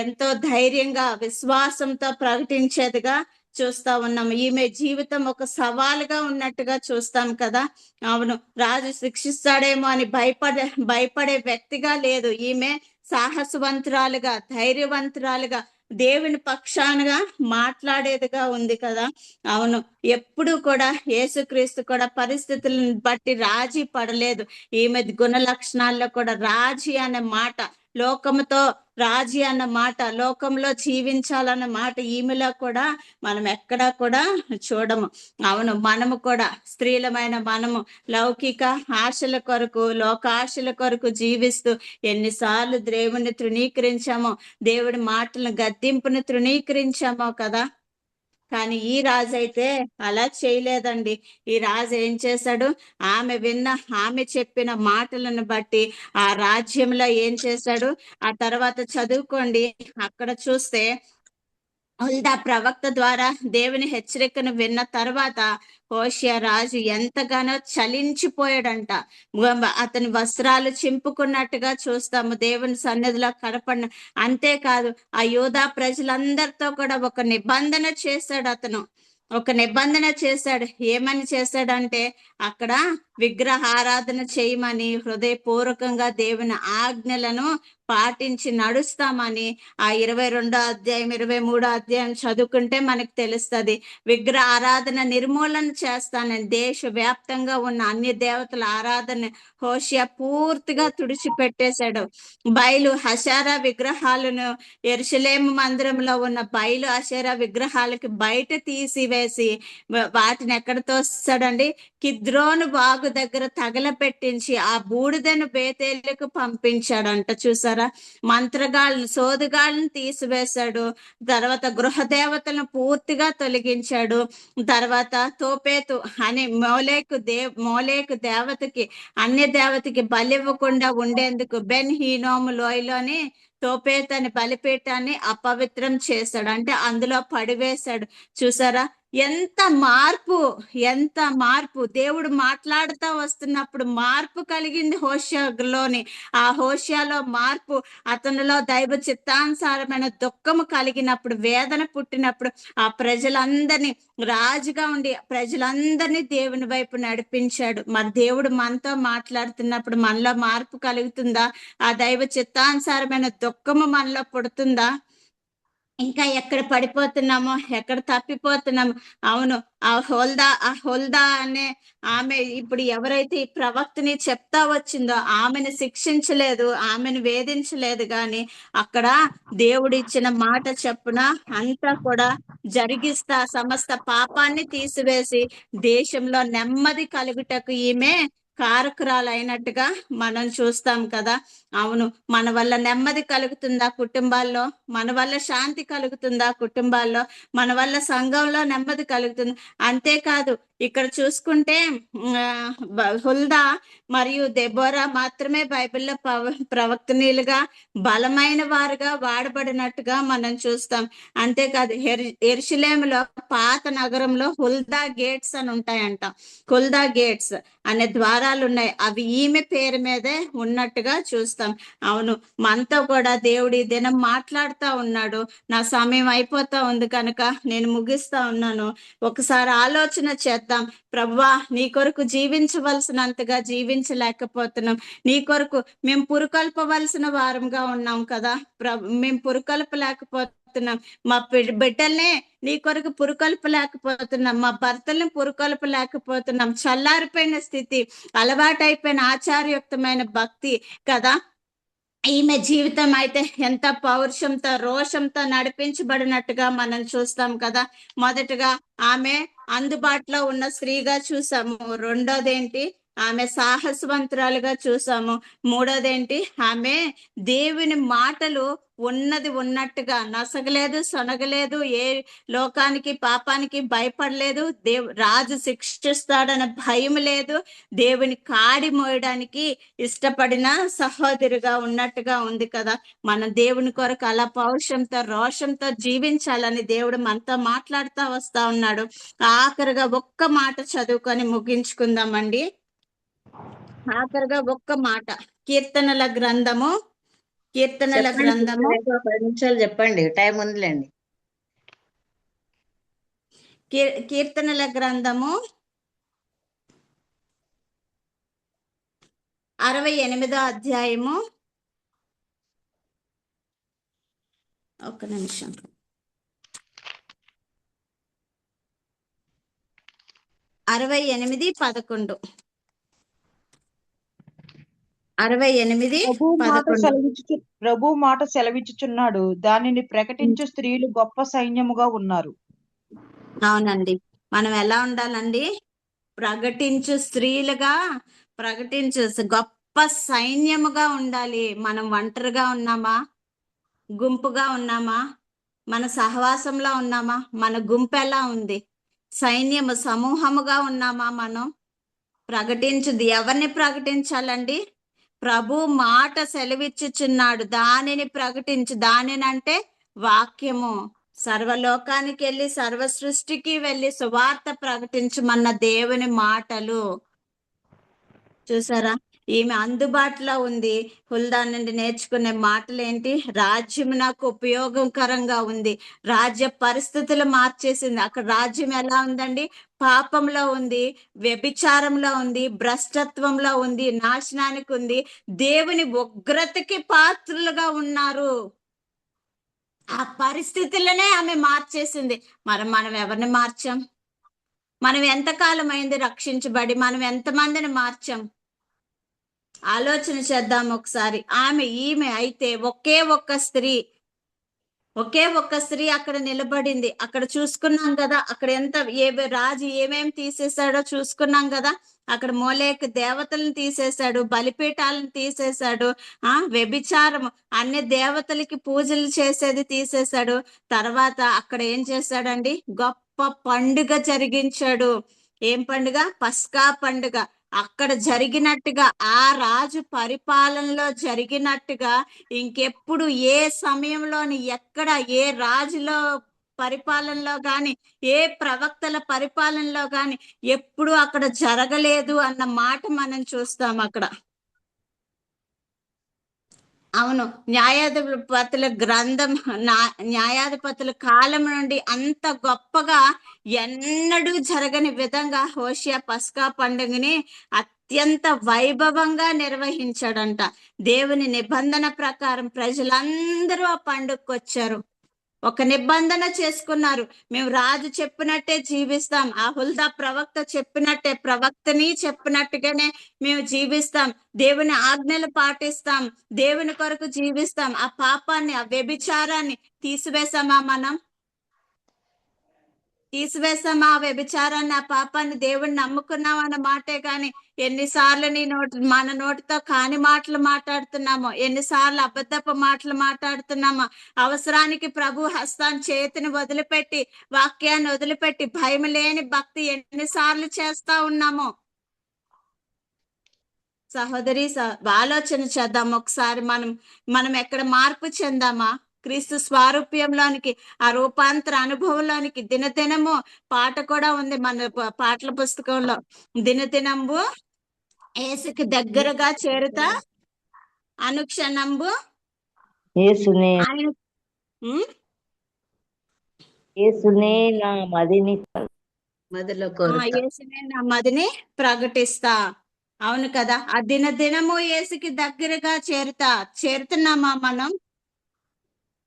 ఎంతో ధైర్యంగా విశ్వాసంతో ప్రకటించేదిగా చూస్తా ఉన్నాం. ఈమె జీవితం ఒక సవాలుగా ఉన్నట్టుగా చూస్తాం కదా. అవును, రాజు శిక్షిస్తాడేమో అని భయపడే వ్యక్తిగా లేదు. ఈమె సాహసవంతురాలుగా, ధైర్యవంతురాలుగా, దేవుని పక్షానగా మాట్లాడేదిగా ఉంది కదా. అవును, ఎప్పుడు కూడా యేసుక్రీస్తు కూడా పరిస్థితులను బట్టి రాజీ పడలేదు. ఈమె గుణ లక్షణాల్లో కూడా రాజీ అనే మాట, లోకముతో రాజీ అన్న మాట, లోకంలో జీవించాలన్న మాట ఈమెలో కూడా మనం ఎక్కడా కూడా చూడము. అవును, మనము కూడా స్త్రీలమైన మనము లౌకిక ఆశల కొరకు, లోకాశల కొరకు జీవిస్తూ ఎన్నిసార్లు దేవుని తృణీకరించామో, దేవుడి మాటలను గద్దింపుని తృణీకరించామో కదా. కానీ ఈ రాజు అయితే అలా చేయలేదండి. ఈ రాజు ఏం చేశాడు? ఆమె చెప్పిన మాటలను బట్టి ఆ రాజ్యంలో ఏం చేశాడు? ఆ తర్వాత చదువుకోండి, అక్కడ చూస్తే హుల్దా ప్రవక్త ద్వారా దేవుని హెచ్చరికను విన్న తర్వాత హోషియా రాజు ఎంతగానో చలించిపోయాడంట. అతని వస్త్రాలు చింపుకున్నట్టుగా చూస్తాము దేవుని సన్నిధిలో కనపడిన. అంతేకాదు, ఆ యూదా ప్రజలందరితో కూడా ఒక నిబంధన చేశాడు. ఒక నిబంధన చేశాడు. ఏమని చేశాడంటే, అక్కడ విగ్రహ ఆరాధన చేయమని, హృదయపూర్వకంగా దేవుని ఆజ్ఞలను పాటించి నడుస్తామని. ఆ 22వ అధ్యాయం 23వ అధ్యాయం చదువుకుంటే మనకు తెలుస్తుంది. విగ్రహ ఆరాధన నిర్మూలన చేస్తానని దేశవ్యాప్తంగా ఉన్న అన్య దేవతల ఆరాధన హోషియా పూర్తిగా తుడిచిపెట్టేశాడు. బయలు హషారా విగ్రహాలను, యెరూషలేము మందిరంలో ఉన్న బయలు హషారా విగ్రహాలకి బయట తీసివేసి వాటిని ఎక్కడ తోస్తాడండి? కిద్రోను వాగు దగ్గర తగలపెట్టించి ఆ బూడిదను బేతేలుకు పంపించాడంట. చూసారా? మంత్రగాళ్ళను, సోదుగాళ్ళను తీసివేశాడు. తర్వాత గృహ దేవతలను పూర్తిగా తొలగించాడు. తర్వాత తోపేతు అనే మోలేకు దేవతకి, అన్య దేవతకి బలివ్వకుండా ఉండేందుకు బెన్ హీనోము లోయలోని తోపేతు అని బలిపీఠాన్ని అపవిత్రం చేశాడు. అంటే అందులో పడివేశాడు. చూసారా ఎంత మార్పు! దేవుడు మాట్లాడుతూ వస్తున్నప్పుడు మార్పు కలిగింది హోషియాలోని. ఆ హోషియాలో మార్పు, అతనిలో దైవ చిత్తానుసారమైన దుఃఖము కలిగినప్పుడు, వేదన పుట్టినప్పుడు ఆ ప్రజలందరినీ, రాజుగా ఉండి ప్రజలందరినీ దేవుని వైపు నడిపించాడు. మరి దేవుడు మనతో మాట్లాడుతున్నప్పుడు మనలో మార్పు కలుగుతుందా? ఆ దైవ చిత్తానుసారమైన దుఃఖము మనలో పుడుతుందా? ఇంకా ఎక్కడ పడిపోతున్నామో, ఎక్కడ తప్పిపోతున్నామో. అవును, ఆ హోల్దా అనే ఆమె ఇప్పుడు ఎవరైతే ఈ ప్రవక్తని చెప్తా వచ్చిందో ఆమెను శిక్షించలేదు, ఆమెను వేధించలేదు. కానీ అక్కడ దేవుడు ఇచ్చిన మాట చెప్పున అంతా కూడా జరిగిస్తా సమస్త పాపాన్ని తీసివేసి దేశంలో నెమ్మది కలుగుటకు ఈమె కారకురాలైనట్టుగా మనం చూస్తాం కదా. అవును, మన వల్ల నెమ్మది కలుగుతుందా కుటుంబాల్లో? మన వల్ల శాంతి కలుగుతుందా కుటుంబాల్లో? మన వల్ల సంఘంలో నెమ్మది కలుగుతుంది. అంతేకాదు, ఇక్కడ చూసుకుంటే హుల్దా మరియు దెబోరా మాత్రమే బైబిల్లో ప్రవక్తనీలుగా, బలమైన వారుగా వాడబడినట్టుగా మనం చూస్తాం. అంతేకాదు, యెరూషలేములో పాత నగరంలో హుల్దా గేట్స్ అని ఉంటాయంట. హుల్దా గేట్స్ అనే ద్వారా ద్వారాలు ఉన్నాయి, అవి ఈమె పేరు మీదే ఉన్నట్టుగా చూస్తాం. అవును, మనతో కూడా దేవుడు ఈ దినం మాట్లాడుతా ఉన్నాడు. నా సమయం అయిపోతా ఉంది కనుక నేను ముగిస్తా ఉన్నాను. ఒకసారి ఆలోచన చేద్దాం. ప్రభువా, నీ కొరకు జీవించవలసినంతగా జీవించలేకపోతున్నాం. నీ కొరకు మేము పురుకొల్పవలసిన వారంగా ఉన్నాం కదా మేము పురుకొల్పలేకపోతున్నాం. మా బిడ్డల్నే నీ కొరకు పురుకొల్పలేకపోతున్నాం. మా భర్తల్ని పురుకొల్పలేకపోతున్నాం. చల్లారిపోయిన స్థితి, అలవాటైపోయిన ఆచారయుక్తమైన భక్తి కదా. ఈమె జీవితం అయితే ఎంత పౌరుషంతో రోషంతో నడిపించబడినట్టుగా మనం చూస్తాం కదా. మొదటగా ఆమె అందుబాటులో ఉన్న స్త్రీగా చూసాము. రెండోదేంటి, ఆమె సాహసవంతురాలుగా చూసాము. మూడోదేంటి, ఆమె దేవుని మాటలు ఉన్నది ఉన్నట్టుగా నసగలేదు, సొనగలేదు, ఏ లోకానికి పాపానికి భయపడలేదు, రాజు శిక్షిస్తాడన్న భయం లేదు, దేవుని కాడి మోయడానికి ఇష్టపడిన సహోదరిగా ఉన్నట్టుగా ఉంది కదా. మన దేవుని కొరకు అలా పౌరుషంతో రోషంతో జీవించాలని దేవుడు మనతో మాట్లాడుతూ వస్తా ఉన్నాడు. ఆఖరిగా ఒక్క మాట చదువుకొని ముగించుకుందామండి. ఆఖరిగా ఒక్క మాట, కీర్తనల గ్రంథము చెప్పండి సిస్టర్, ఇంకో 10 నిమిషాలు చెప్పండి, టైం ఉందిలేండి. కీర్తనల గ్రంథము 68వ అధ్యాయము. ఒక్క నిమిషం. 68:11. 68:11. ప్రభు మాట సెలవిచ్చుచున్నాడు, దానిని ప్రకటించు స్త్రీలు గొప్ప సైన్యముగా ఉన్నారు. అవునండి, మనం ఎలా ఉండాలండి? ప్రకటించు స్త్రీలుగా, ప్రకటించు గొప్ప సైన్యముగా ఉండాలి. మనం ఒంటరిగా ఉన్నామా? గుంపుగా ఉన్నామా? మన సహవాసంలో ఉన్నామా? మన గుంపు ఎలా ఉంది? సైన్యము సమూహముగా ఉన్నామా? మనం ఎవరిని ప్రకటించాలండి? ప్రభు మాట సెలవిచ్చుచున్నాడు, దానిని ప్రకటించు. దానినంటే వాక్యము. సర్వలోకానికి వెళ్ళి సర్వ సృష్టికి వెళ్ళి సువార్త ప్రకటించమన్న దేవుని మాటలు. చూసారా, ఈమె అందుబాటులో ఉంది. హుల్దా నుండి నేర్చుకునే మాటలు ఏంటి? రాజ్యం నాకు ఉపయోగకరంగా ఉంది. రాజ్య పరిస్థితులు మార్చేసింది. అక్కడ రాజ్యం ఎలా ఉందండి? పాపంలో ఉంది, వ్యభిచారంలో ఉంది, భ్రష్టత్వంలో ఉంది, నాశనానికి ఉంది, దేవుని ఉగ్రతకి పాత్రలుగా ఉన్నారు. ఆ పరిస్థితులనే ఆమె మార్చేసింది. మనం ఎవరిని మార్చాం? మనం ఎంతకాలం అయింది రక్షించబడి? మనం ఎంతమందిని మార్చాం? ఆలోచన చేద్దాం ఒకసారి. ఈమె అయితే ఒకే ఒక్క స్త్రీ అక్కడ నిలబడింది. అక్కడ చూసుకున్నాం కదా, అక్కడ రాజు ఏమేమి తీసేశాడో చూసుకున్నాం కదా. అక్కడ మోలేక్ దేవతలను తీసేశాడు, బలిపీఠాలను తీసేశాడు, వ్యభిచారము, అన్ని దేవతలకి పూజలు చేసేది తీసేశాడు. తర్వాత అక్కడ ఏం చేశాడండి? గొప్ప పండుగ జరిగించాడు. ఏం పండుగ? పస్కా పండుగ. అక్కడ జరిగినట్టుగా, ఆ రాజు పరిపాలనలో జరిగినట్టుగా ఇంకెప్పుడు ఏ సమయంలోని ఎక్కడ ఏ రాజులో పరిపాలనలో గాని ఏ ప్రవక్తల పరిపాలనలో గాని ఎప్పుడు అక్కడ జరగలేదు అన్న మాట మనం చూస్తాం అక్కడ. అవును, న్యాయాధిపతుల గ్రంథం, న్యాయాధిపతుల కాలం నుండి అంత గొప్పగా ఎన్నడూ జరగని విధంగా హోషియా పస్కా పండుగని అత్యంత వైభవంగా నిర్వహించాడంట. దేవుని నిబంధన ప్రకారం ప్రజలందరూ ఆ పండుగకు వచ్చారు. ఒక నిబంధన చేసుకున్నారు, మేము రాజు చెప్పినట్టే జీవిస్తాం, ఆ హుల్దా ప్రవక్త చెప్పినట్టే, ప్రవక్తని చెప్పినట్టుగానే మేము జీవిస్తాం, దేవుని ఆజ్ఞలు పాటిస్తాం, దేవుని కొరకు జీవిస్తాం. ఆ పాపాన్ని, ఆ వ్యభిచారాన్ని తీసివేసామా? తీసివేసామా ఆ వ్యభిచారాన్ని, ఆ పాపాన్ని? దేవుణ్ణి నమ్ముకున్నాం అన్న మాటే కానీ ఎన్నిసార్లు మన నోటితో కాని మాటలు మాట్లాడుతున్నామో, ఎన్నిసార్లు అబద్ధపు మాటలు మాట్లాడుతున్నామో, అవసరానికి ప్రభు హస్తాన్ని, చేతిని వదిలిపెట్టి, వాక్యాన్ని వదిలిపెట్టి భయం లేని భక్తి ఎన్నిసార్లు చేస్తా ఉన్నామో. సహోదరి, ఆలోచన చేద్దాం ఒకసారి. మనం ఎక్కడ మార్పు చెందామా? క్రీస్తు స్వారూప్యంలోనికి, ఆ రూపాంతర అనుభవంలోనికి దినదినము పాట కూడా ఉంది మన పాటల పుస్తకంలో. దినదినము యేసుకి దగ్గరగా చేరుతా అనుక్షణంబు యేసునే ఆయన ఉమ్, యేసునే నా మదిని మదిలో కోరుతా. యేసునే నా మదిని ప్రకటిస్తా. అవును కదా, ఆ దినము యేసుకి దగ్గరగా చేరుతున్నామా మనం?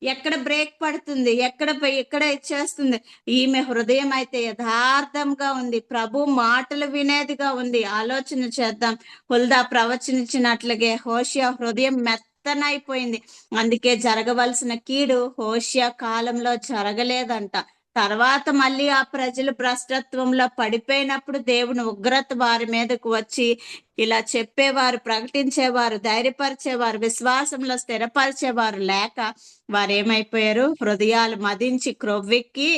ఎక్కడ బ్రేక్ పడుతుంది, ఎక్కడ ఇచ్చేస్తుంది? ఈమె హృదయం అయితే యథార్థంగా ఉంది, ప్రభు మాటలు వినేదిగా ఉంది. ఆలోచన చేద్దాం. హుల్దా ప్రవచించినట్లుగే హోషియా హృదయం మెత్తనైపోయింది. అందుకే జరగవలసిన కీడు హోషియా కాలంలో జరగలేదంట. తర్వాత మళ్ళీ ఆ ప్రజలు భ్రష్టత్వంలో పడిపోయినప్పుడు దేవుని ఉగ్రత వారి మీదకు వచ్చి ఇలా చెప్పేవారు, ప్రకటించేవారు, ధైర్యపరిచేవారు, విశ్వాసంలో స్థిరపరిచేవారు లేక వారు ఏమైపోయారు? హృదయాలు మదించి క్రొవ్వెక్కి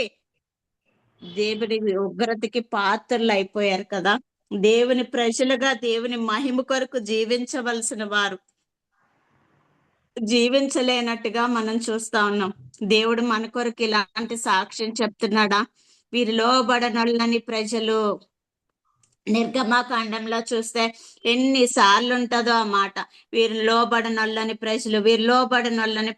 దేవుని ఉగ్రతకి పాత్రలు అయిపోయారు కదా. దేవుని ప్రజలుగా దేవుని మహిమ కొరకు జీవించవలసిన వారు జీవించలేనట్టుగా మనం చూస్తా ఉన్నాం. దేవుడు మన కొరకు ఇలాంటి సాక్ష్యం చెప్తున్నాడా? వీరు లోబడనొల్లని ప్రజలు. నిర్గమాకాండంలో చూస్తే ఎన్నిసార్లు ఉంటుందో ఆ మాట, వీరు లోబడనొల్లని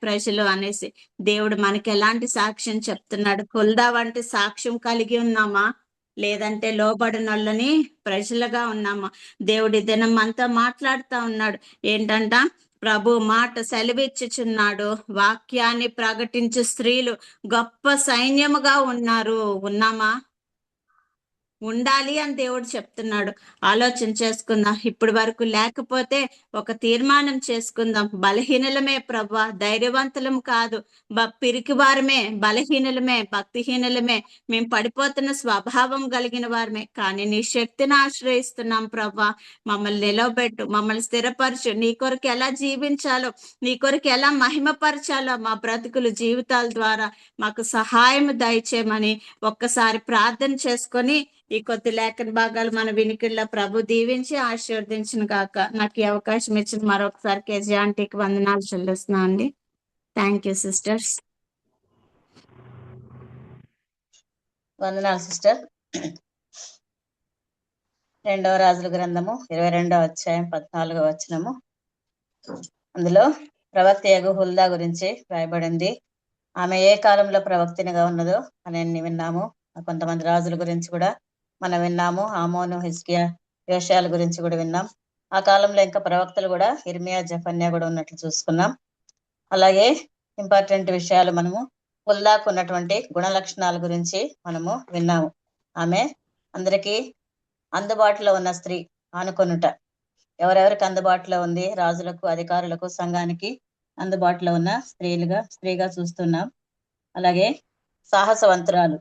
ప్రజలు అనేసి. దేవుడు మనకి ఎలాంటి సాక్ష్యం చెప్తున్నాడు? హుల్దా వంటి సాక్ష్యం కలిగి ఉన్నామా, లేదంటే లోబడనొల్లని ప్రజలుగా ఉన్నామా? దేవుడి దినం అంతా మాట్లాడుతా ఉన్నాడు. ఏంటంట? ప్రభు మాట సెలవిచ్చుచున్నాడు, వాక్యాన్ని ప్రకటించు స్త్రీలు గొప్ప సైన్యముగా ఉన్నామా? ఉండాలి అని దేవుడు చెప్తున్నాడు. ఆలోచన చేసుకుందాం. ఇప్పటి వరకు లేకపోతే ఒక తీర్మానం చేసుకుందాం. బలహీనలమే ప్రభా, ధైర్యవంతులం కాదు, పిరికి వారమే, బలహీనలమే, భక్తిహీనలమే, మేము పడిపోతున్న స్వభావం కలిగిన వారమే. కానీ నీ శక్తిని ఆశ్రయిస్తున్నాం ప్రభా. మమ్మల్ని నిలవబెట్టు, మమ్మల్ని స్థిరపరచు. నీ కొరకు ఎలా జీవించాలో, నీ కొరకు ఎలా మహిమపరచాలో మా బ్రతుకులు జీవితాల ద్వారా మాకు సహాయం దయచేయమని ఒక్కసారి ప్రార్థన చేసుకొని ఈ కొద్ది లేఖన భాగాలు మన వినికిడిలో ప్రభు దీవించి ఆశీర్వదించిన గాక. నాకు ఈ అవకాశం ఇచ్చిన మరొకసారి కేజీ ఆంటీకి వందనాలు చెల్లిస్తున్నా అండి. Thank you sisters. వందనాలు సిస్టర్. 2వ రాజుల గ్రంథము 22వ అధ్యాయం 14వ వచనము. అందులో ప్రవక్త యగు హుల్దా గురించి రాయబడింది. ఆమె ఏ కాలంలో ప్రవక్తినిగా ఉన్నదో అని విన్నాము. కొంతమంది రాజుల గురించి కూడా మనం విన్నాము. ఆమోను, హిజ్కియా, యోషియాల గురించి కూడా విన్నాం. ఆ కాలంలో ఇంకా ప్రవక్తలు కూడా ఇర్మియా, జఫన్యా కూడా ఉన్నట్లు చూసుకున్నాం. అలాగే ఇంపార్టెంట్ విషయాలు మనము హుల్దాకు ఉన్నటువంటి గుణ లక్షణాల గురించి మనము విన్నాము. ఆమె అందరికీ అందుబాటులో ఉన్న స్త్రీ ఆనుకొనుట. ఎవరెవరికి అందుబాటులో ఉంది? రాజులకు, అధికారులకు, సంఘానికి అందుబాటులో ఉన్న స్త్రీగా చూస్తున్నాం. అలాగే సాహసవంతురాలు,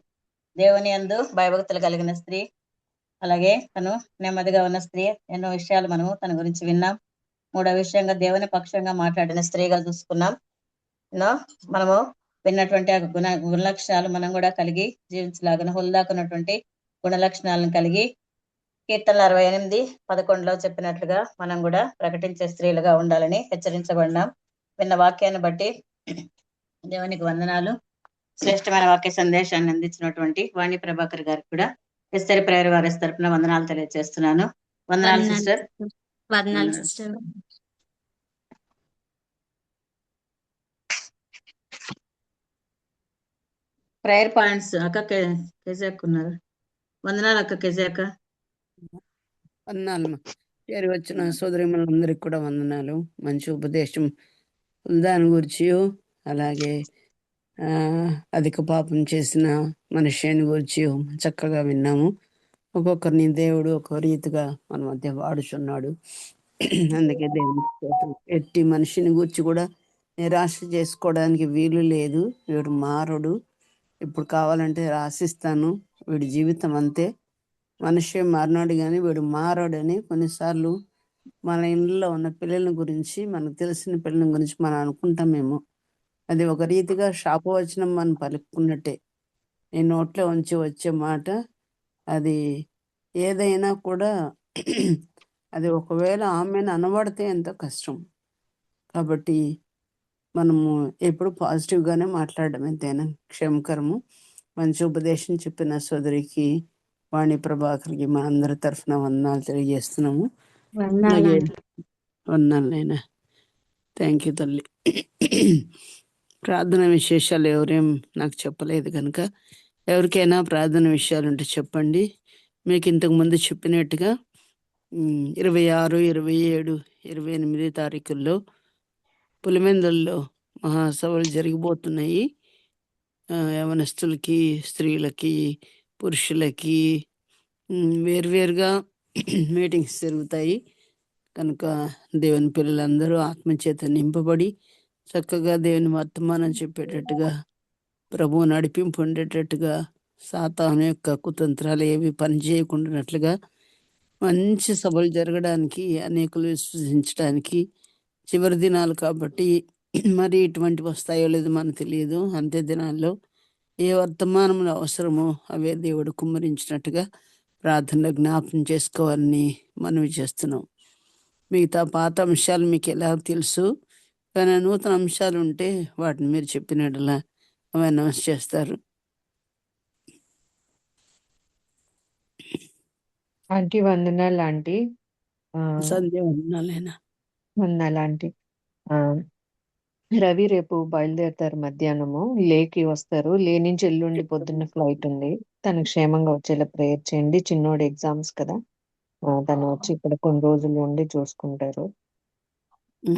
దేవుని యందు భయభక్తులు కలిగిన స్త్రీ, అలాగే తను నెమ్మదిగా ఉన్న స్త్రీ. ఎన్నో విషయాలు మనము తన గురించి విన్నాం. 3వ విషయంగా దేవుని పక్షంగా మాట్లాడిన స్త్రీగా చూసుకున్నాం. మనము విన్నటువంటి ఆ గుణలక్షణాలు మనం కూడా కలిగి జీవించలాగిన హుల్దాకున్నటువంటి గుణలక్షణాలను కలిగి కీర్తనలు 68:11 చెప్పినట్లుగా మనం కూడా ప్రకటించే స్త్రీలుగా ఉండాలని హెచ్చరించబడినాం. విన్న వాక్యాన్ని బట్టి దేవునికి వందనాలు. శ్రేష్టమైన వాక్య సందేశాన్ని అందించినటువంటి వాణి ప్రభాకర్ గారికి కూడా ఎస్తరి ప్రేయర్ వారి తరపున వందనాలు తెలియజేస్తున్నాను. వందనాలు సిస్టర్. వందనాలు సిస్టర్. ప్రేయర్ పాయింట్స్ అక్క కెజాక్ ఉన్నారు. వందనాలు అక్క కెజాక. వందనాలు. చేరి వచ్చిన సోదరిమణులందరికీ కూడా వందనాలు. మంచి ఉపదేశం దాని గురించి, అలాగే అధిక పాపం చేసిన మనుష్యుని గురించి చక్కగా విన్నాము. ఒక్కొక్కరిని దేవుడు ఒక్కో రీతిగా మన మధ్య వాడుచున్నాడు. అందుకే దేవుని ఎట్టి మనిషిని గురించి కూడా నిరాశ చేసుకోవడానికి వీలు లేదు. వీడు మారడు, ఇప్పుడు కావాలంటే రాసిస్తాను, వీడి జీవితం అంతే, మనిషి మారినాడు కానీ వీడు మారాడని కొన్నిసార్లు మన ఇంట్లో ఉన్న పిల్లల గురించి, మనకు తెలిసిన పిల్లల గురించి మనం అనుకుంటామేమో. అది ఒక రీతిగా శాపవచనం మనం పలుకున్నట్టే. నీ నోట్లో ఉంచి వచ్చే మాట అది ఏదైనా కూడా అది ఒకవేళ ఆమెను అనబడితే ఎంతో కష్టం. కాబట్టి మనము ఎప్పుడు పాజిటివ్గానే మాట్లాడడం ఎంతైనా క్షేమకరము. మంచి ఉపదేశం చెప్పిన సోదరికి వాణి ప్రభాకర్కి మా అందరి తరఫున వందనాలు తెలియజేస్తున్నాము. అలాగే వందనాలండి. ఉన్నాను నాయన. థ్యాంక్ యూ తల్లి. ప్రార్థన విశేషాలు ఎవరేం నాకు చెప్పలేదు కనుక ఎవరికైనా ప్రార్థన విషయాలు ఉంటే చెప్పండి. మీకు ఇంతకు ముందు చెప్పినట్టుగా 26, 27, 28 తారీఖుల్లో పులివెందుల్లో మహాసభలు జరిగిపోతున్నాయి. యవనస్తులకి, స్త్రీలకి, పురుషులకి వేరువేరుగా మీటింగ్స్ జరుగుతాయి కనుక దేవుని పిల్లలందరూ ఆత్మచేత నింపబడి చక్కగా దేవుని వర్తమానం చెప్పేటట్టుగా, ప్రభువు నడిపింపు ఉండేటట్టుగా, సాతాను యొక్క కుతంత్రాలు ఏవి పనిచేయకుండానట్లుగా మంచి సభలు జరగడానికి, అనేకులు విశ్వసించడానికి చివరి దినాలు కాబట్టి మరి ఇటువంటి వస్తాయో లేదో మనకు తెలియదు. అంత్య దినాల్లో ఏ వర్తమానములు అవసరమో అవే దేవుడు కుమ్మరించినట్టుగా ప్రార్థనలో జ్ఞాపకం చేసుకోవాలని మనవి చేస్తున్నాం. మిగతా పాత అంశాలు మీకు ఎలా తెలుసు, కానీ నూతన అంశాలు ఉంటే వాటిని మీరు చెప్పినట్లా అవి అనౌన్స్ చేస్తారు. ఆంటీ వందనాలు ఆంటీ. సంధ్య వందనాలైనా. వందనాలు ఆంటీ. రవి రేపు బయలుదేరుతారు, మధ్యాహ్నము లేకి వస్తారు. లే నుంచి ఎల్లుండి పొద్దున్న ఫ్లైట్ ఉంది. తను క్షేమంగా వచ్చేలా ప్రేయర్ చేయండి. చిన్నోడు ఎగ్జామ్స్ కదా, తను వచ్చి ఇక్కడ కొన్ని రోజులు ఉండి చూసుకుంటారు.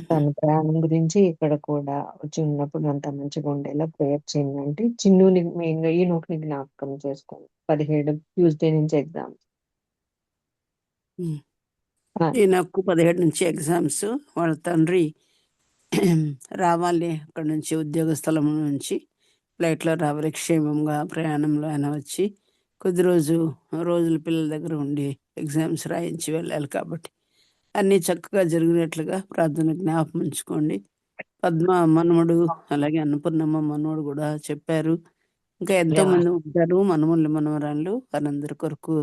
తన ప్రయాణం గురించి ఇక్కడ కూడా వచ్చి ఉన్నప్పుడు అంత మంచిగా ఉండేలా ప్రేయర్ చేయండి అంటే. చిన్నుని మెయిన్ గా ఈ నోటిని జ్ఞాపకం చేసుకోండి. 17 ట్యూస్డే నుంచి ఎగ్జామ్. నాకు 17 నుంచి ఎగ్జామ్స్. వాళ్ళ తండ్రి రావాలి అక్కడ నుంచి, ఉద్యోగ స్థలం నుంచి ఫ్లైట్లో రావాలి. క్షేమంగా ప్రయాణంలో ఆయన వచ్చి కొద్ది రోజులు పిల్లల దగ్గర ఉండి ఎగ్జామ్స్ రాయించి వెళ్ళాలి కాబట్టి అన్నీ చక్కగా జరిగినట్లుగా ప్రార్థన జ్ఞాపకం ఉంచుకోండి. పద్మ మనవడు అలాగే అన్నపూర్ణమ్మ మనవడు కూడా చెప్పారు. ఇంకా ఎంతో మంది ఉంటారు మనములు మనవరాళ్ళు. వారందరి కొరకు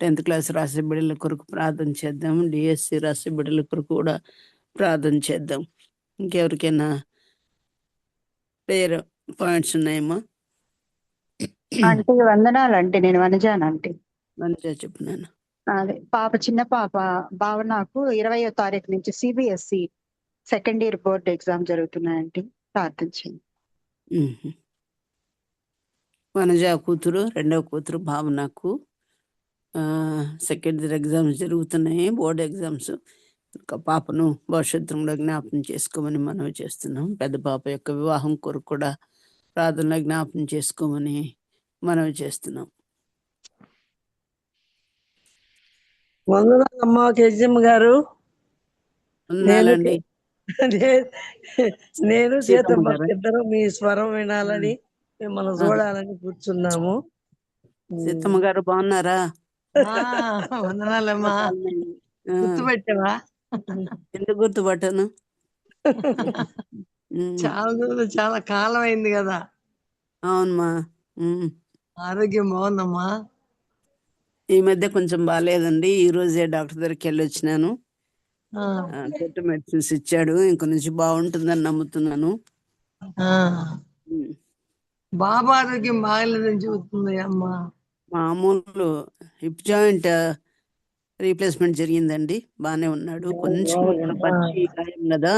10th క్లాస్ రాసే బిడ్డల కొరకు ప్రార్థన చేద్దాం. డిఎస్సి రాసే బిడ్డల కొరకు కూడా ప్రార్థన చేద్దాం. ఇంకెవరికైనా వేరే పాయింట్స్ ఉన్నాయమ్మా? అంటే వందనాలంటే నేను వనజానంటే. మంచిగా చెప్పినాను. అదే చిన్న పాప భావనకు 20వ తారీఖు నుంచి CBSE second year board exam జరుగుతున్నాయంటే ప్రార్థించండి. వనజ కూతురు, రెండవ కూతురు భావనకు సెకండ్ ఇయర్ ఎగ్జామ్స్ జరుగుతున్నాయి, బోర్డు ఎగ్జామ్స్. పాపను భవిష్యత్తులో జ్ఞాపకం చేసుకోమని మనవి చేస్తున్నాం. పెద్ద పాప యొక్క వివాహం కొరకు కూడా ప్రార్థనలో జ్ఞాపకం చేసుకోమని మనవి చేస్తున్నాం. వందనాలమ్మా కేజీఎం గారు. ఉన్నానండి. నేను సీతమ్మ సీతమ్మ గారు. ఇద్దరు మీ స్వరం వినాలని, మిమ్మల్ని చూడాలని కూర్చున్నాము. సీతమ్మ గారు బాగున్నారా? వందనాలమ్మా. గుర్తుపెట్టావా? ఎందుకు గుర్తుపట్టాను? చాలా కాలం అయింది కదా. అవునమ్మా. ఆరోగ్యం బాగుందమ్మా? ఈ మధ్య కొంచెం బాగాలేదండి. ఈ రోజే డాక్టర్ దగ్గరికి వెళ్ళి వచ్చినాను. చెట్టు మెడిసిన్స్ ఇచ్చాడు. ఇంక నుంచి బాగుంటుందని నమ్ముతున్నాను. బాబా ఆరోగ్యం బాగలేదని చెబుతుంది అమ్మా. మామూలు హిప్ జాయింట్ రీప్లేస్మెంట్ జరిగిందండి. బానే ఉన్నాడు. కొంచెం పచ్చి గాయం కదా,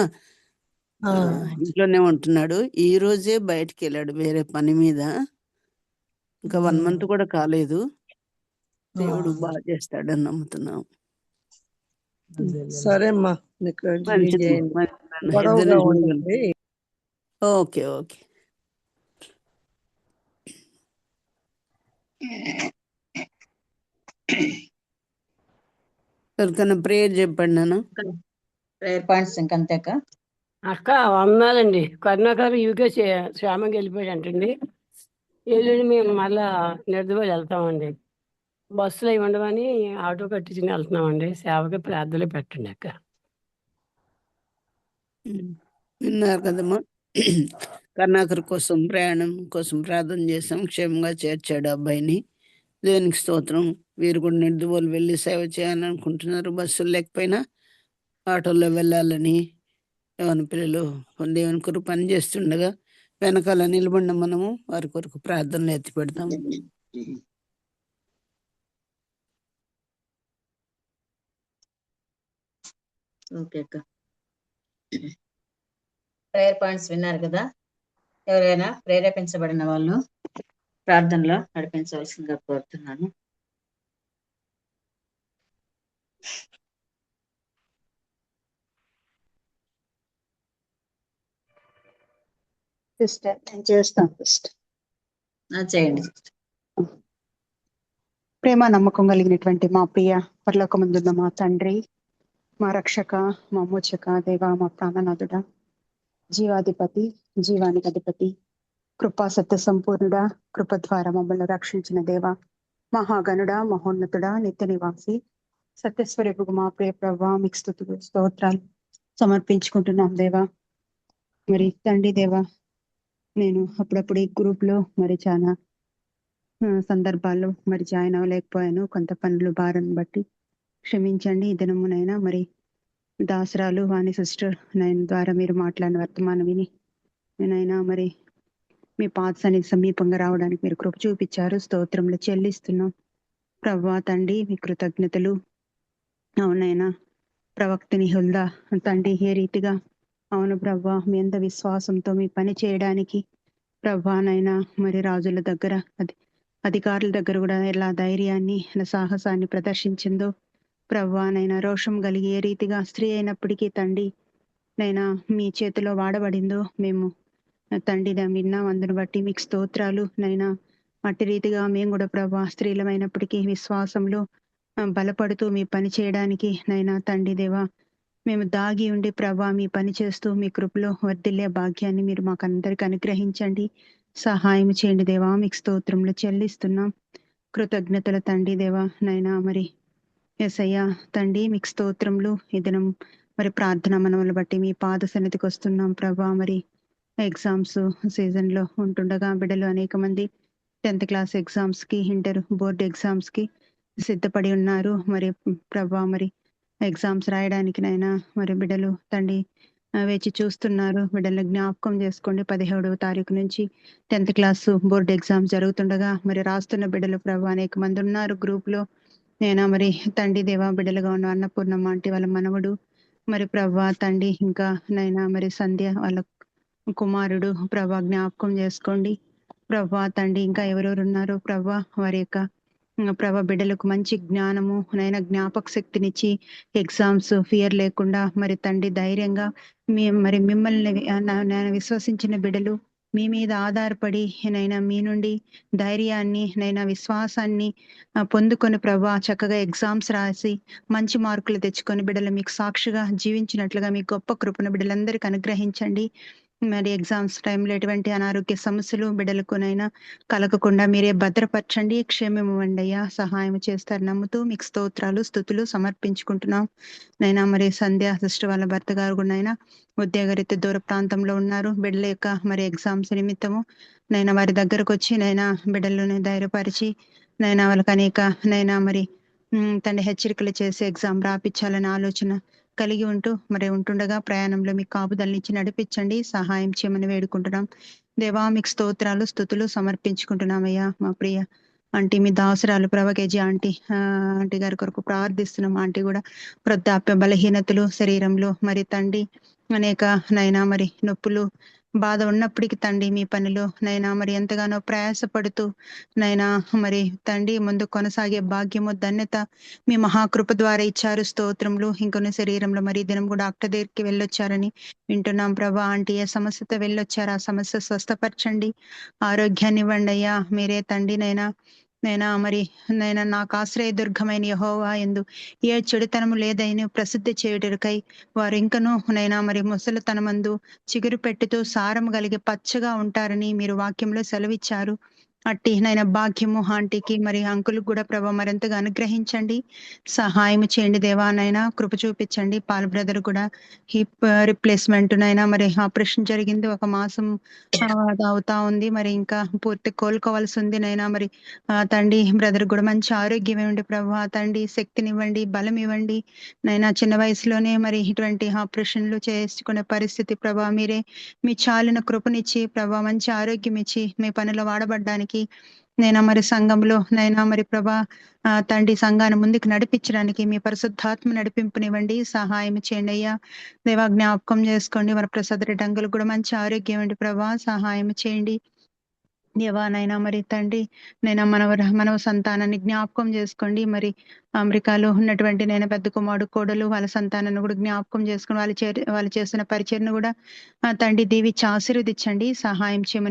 ఇంట్లోనే ఉంటున్నాడు. ఈ రోజే బయటికి వెళ్ళాడు వేరే పని మీద. ఇంకా 1 month కూడా కాలేదు. దేవుడు బాగా చేస్తాడని నమ్ముతున్నాం. సరే అమ్మా. Okay okay. ఎవరికైనా ప్రేయర్ చెప్పండి నాన్న. ప్రేయర్ పాయింట్స్ ఇంకంతేక. అక్క వందాలండి. కరుణాకర్ యూకే శ్యామంగా వెళ్ళిపోయాడు అంటండి. ఎల్లుండి మేము మళ్ళా నిర్దవాళ్ళు వెళ్తామండి. బస్సులో అవి ఉండవని ఆటో కట్టించుకుని వెళ్తున్నామండి. సేవకి ప్రార్థనలు పెట్టండి అక్క. విన్నారు కదమ్మా. కరుణాకర్ కోసం ప్రయాణం కోసం ప్రార్థన చేసాం. క్షేమంగా చేర్చాడు అబ్బాయిని. దేవునికి స్తోత్రం. వీరు కూడా నిర్దువోలు వెళ్ళి సేవ చేయాలనుకుంటున్నారు. బస్సులు లేకపోయినా ఆటోలో వెళ్ళాలని దేవుని పిల్లలు దేవుని కొరకు పని చేస్తుండగా వెనకాల నిలబడిన మనము వారి కొరకు ప్రార్థనలు ఎత్తి పెడతాము. ఓకే అక్క. ప్రేయర్ పాయింట్స్ విన్నారు కదా. ఎవరైనా ప్రేరేపించబడిన వాళ్ళు ప్రార్థనలో నడిపించవలసిందిగా కోరుతున్నాను. సిస్టర్ నేను చేస్తాను సిస్టర్. చేయండి. ప్రేమ నమ్మకం కలిగినటువంటి మా ప్రియ పరలోకమందున్న మా తండ్రి, మా రక్షక, మా మోచక దేవ, మా ప్రాణనాథుడ, జీవాధిపతి, జీవానికి అధిపతి, కృపా సత్య సంపూర్ణుడా, కృప ద్వారా మమ్మల్ని రక్షించిన దేవ, మహాగణుడా, మహోన్నతుడా, నిత్య నివాసి, సత్యస్వరూపుకు మా ప్రియ ప్రభా, మీకు స్తుతులు స్తోత్రాలు సమర్పించుకుంటున్నాం దేవా. మరి తండ్రి దేవా, నేను అప్పుడప్పుడు ఈ గ్రూప్ లో మరి చాలా సందర్భాల్లో మరి జాయిన్ అవ్వలేకపోయాను, కొంత పనులు భారం బట్టి క్షమించండి. ఈ దినమునైనా మరి దాసరాలు వాణి సిస్టర్ నైన్ ద్వారా మీరు మాట్లాడిన వర్తమానం విని నేనైనా మరి మీ పాద సన్నిధి సమీపంగా రావడానికి మీరు కృప చూపించారు, స్తోత్రంలో చెల్లిస్తున్నాం ప్రభా తండ్రి. మీ కృతజ్ఞతలు. అవునైనా ప్రవక్తని హుల్దా తండ్రి ఏ రీతిగా అవును ప్రభా మీ అంత విశ్వాసంతో మీ పని చేయడానికి ప్రభానైనా మరి రాజుల దగ్గర అధికారుల దగ్గర కూడా ఎలా ధైర్యాన్ని సాహసాన్ని ప్రదర్శించిందో ప్రభానైనా రోషం కలిగి ఏ రీతిగా స్త్రీ అయినప్పటికీ తండ్రి నైనా మీ చేతిలో వాడబడిందో మేము తండ్రి విన్నాం. అందును బట్టి మీకు స్తోత్రాలు నైనా. అట్టి రీతిగా మేము కూడా ప్రభా స్త్రీలమైనప్పటికీ విశ్వాసంలో బలపడుతూ మీ పని చేయడానికి నైనా తండ్రి దేవా మేము దాగి ఉండి ప్రభా మీ పని చేస్తూ మీ కృపలో వర్ధిల్లే భాగ్యాన్ని మీరు మాకు అందరికి అనుగ్రహించండి, సహాయం చేయండి దేవా. మీకు స్తోత్రంలో చెల్లిస్తున్నాం, కృతజ్ఞతల తండ్రి దేవా నైనా. మరి యేసయ్యా తండ్రి మీకు స్తోత్రములు. ఈ దినం మరి ప్రార్థన మనవులను బట్టి మీ పాద సన్నిధికి వస్తున్నాం ప్రభా. మరి ఎగ్జామ్స్ సీజన్ లో ఉంటుండగా బిడ్డలు అనేక మంది 10th క్లాస్ ఎగ్జామ్స్ కి, ఇంటర్ బోర్డు ఎగ్జామ్స్ కి సిద్ధపడి ఉన్నారు. మరి ప్రభా మరి ఎగ్జామ్స్ రాయడానికి నైనా మరి బిడ్డలు తండ్రి వేచి చూస్తున్నారు. బిడ్డలను జ్ఞాపకం చేసుకోండి. 17వ తారీఖు నుంచి 10th క్లాస్ బోర్డు ఎగ్జామ్స్ జరుగుతుండగా మరి రాస్తున్న బిడ్డలు ప్రభా అనేక మంది ఉన్నారు గ్రూప్ లో. నేనా మరి తండ్రి దేవా బిడ్డలుగా ఉన్న అన్నపూర్ణమ్మ అంటే వాళ్ళ మనవడు మరి ప్రభా తండ్రి, ఇంకా నైనా మరి సంధ్య వాళ్ళ కుమారుడు ప్రభా జ్ఞాపకం చేసుకోండి ప్రభా తండ్రి. ఇంకా ఎవరెవరు ఉన్నారో ప్రభా వారి యొక్క ప్రభా బిడ్డలకు మంచి జ్ఞానము నైనా జ్ఞాపక శక్తినిచ్చి ఎగ్జామ్స్ ఫియర్ లేకుండా మరి తండ్రి ధైర్యంగా మరి మిమ్మల్ని నేను విశ్వసించిన బిడ్డలు మీ మీద ఆధారపడి నైనా మీ నుండి ధైర్యాన్ని నైనా విశ్వాసాన్ని పొందుకొని ప్రభా చక్కగా ఎగ్జామ్స్ రాసి మంచి మార్కులు తెచ్చుకొని బిడ్డలు మీకు సాక్షిగా జీవించినట్లుగా మీ గొప్ప కృపను బిడ్డలందరికీ అనుగ్రహించండి. మరి ఎగ్జామ్స్ టైంలో ఎటువంటి అనారోగ్య సమస్యలు బిడ్డలకునైనా కలగకుండా మీరే భద్రపరచండి, క్షేమమివ్వండి అయ్యా, సహాయం చేస్తారు నమ్ముతూ మీకు స్తోత్రాలు స్తుతులు సమర్పించుకుంటున్నాం నైనా. మరి సంధ్య సిస్టర్ వాళ్ళ భర్త గారు కూడా నైనా ఉద్యోగరీత్యా దూర ప్రాంతంలో ఉన్నారు. బిడ్డల యొక్క మరి ఎగ్జామ్స్ నిమిత్తము నైనా వారి దగ్గరకు వచ్చి నైనా బిడ్డలను ధైర్యపరిచి నైనా వాళ్ళకి అనేక నైనా మరి తండ్రి హెచ్చరికలు చేసి ఎగ్జామ్ రాపించాలనే ఆలోచన కలిగి మరి ఉంటుండగా ప్రయాణంలో మీకు కాపుదలనిచ్చి నడిపించండి, సహాయం చేయమని వేడుకుంటున్నాం దేవా. మీకు స్తోత్రాలు స్తుతులు సమర్పించుకుంటున్నామయ్యా. మా ప్రియ ఆంటీ మీ దాసరాలు ప్రభకేజీ ఆంటీ గారి కొరకు ప్రార్థిస్తున్నాం. ఆంటీ కూడా వృద్ధాప్య బలహీనతలు శరీరంలో మరి తండ్రి అనేక నైనా మరి నొప్పులు బాధ ఉన్నప్పటికీ తండ్రి మీ పనిలో నైనా మరి ఎంతగానో ప్రయాసపడుతూ నైనా మరి తండ్రి ముందు కొనసాగే భాగ్యము ధన్యత మీ మహాకృప ద్వారా ఇచ్చారు, స్తోత్రములు. ఇంకొన్ని శరీరంలో మరి దినం కూడా డాక్టర్ దగ్గరికి వెళ్ళొచ్చారని వింటున్నాం ప్రభా. ఆంటీ ఏ సమస్యతో వెళ్ళొచ్చారు, ఆ సమస్య స్వస్థపరచండి, ఆరోగ్యాన్ని ఇవ్వండి అయ్యా మీరే తండ్రి నైనా మరి నైనా నాకు ఆశ్రయ దుర్గమైన యెహోవా యందు ఏ చెడుతనము లేదని ప్రసిద్ధి చేయుటకై వారు ఇంకనూ నైనా మరి ముసలితనమందు చిగురు పెట్టుతూ సారము కలిగి పచ్చగా ఉంటారని మీరు వాక్యంలో సెలవిచ్చారు. అట్టి నైనా భాగ్యము ఆంటీకి మరి అంకులకు కూడా ప్రభా మరింతగా అనుగ్రహించండి, సహాయం చేయండి దేవా. నైనా కృప చూపించండి. పాల్ బ్రదర్ కూడా హిప్ రిప్లేస్మెంట్ నైనా మరి ఆపరేషన్ జరిగింది, 1 మాసం అవుతా ఉంది, మరి ఇంకా పూర్తి కోలుకోవాల్సి ఉంది నైనా. మరి తండ్రి బ్రదర్ కూడా మంచి ఆరోగ్యం ఇవ్వండి ప్రభా తండ్రి, శక్తినివ్వండి, బలం ఇవ్వండి నైనా. చిన్న వయసులోనే మరి ఇటువంటి ఆపరేషన్లు చేసుకునే పరిస్థితి ప్రభా మీరే మీ చాలిన కృపనిచ్చి ప్రభా మంచి ఆరోగ్యం ఇచ్చి మీ పనిలో వాడబడ్డానికి నైనా మరి సంఘంలో నైనా మరి ప్రభా తండ్రి సంఘాన్ని ముందుకు నడిపించడానికి మీ పరిశుద్ధాత్మ నడిపింపునివ్వండి, సహాయం చేయండి అయ్యా. దేవా జ్ఞాపకం చేసుకోండి మన ప్రసాద్ రెడ్డి అంకుల్ కూడా మంచి ఆరోగ్యం అండి ప్రభా, సహాయం చేయండి దేవా. నైనా మరి తండ్రి నైనా మనవ సంతానాన్ని జ్ఞాపకం చేసుకోండి. మరి అమెరికాలో ఉన్నటువంటి నేను పెద్ద కుమారుడు కోడలు వాళ్ళ సంతానాన్ని కూడా జ్ఞాపకం చేసుకుని వాళ్ళు చేస్తున్న పరిచయను కూడా తండ్రి దీవిచ్చి ఆశీర్వదించండి, సహాయం చేయమని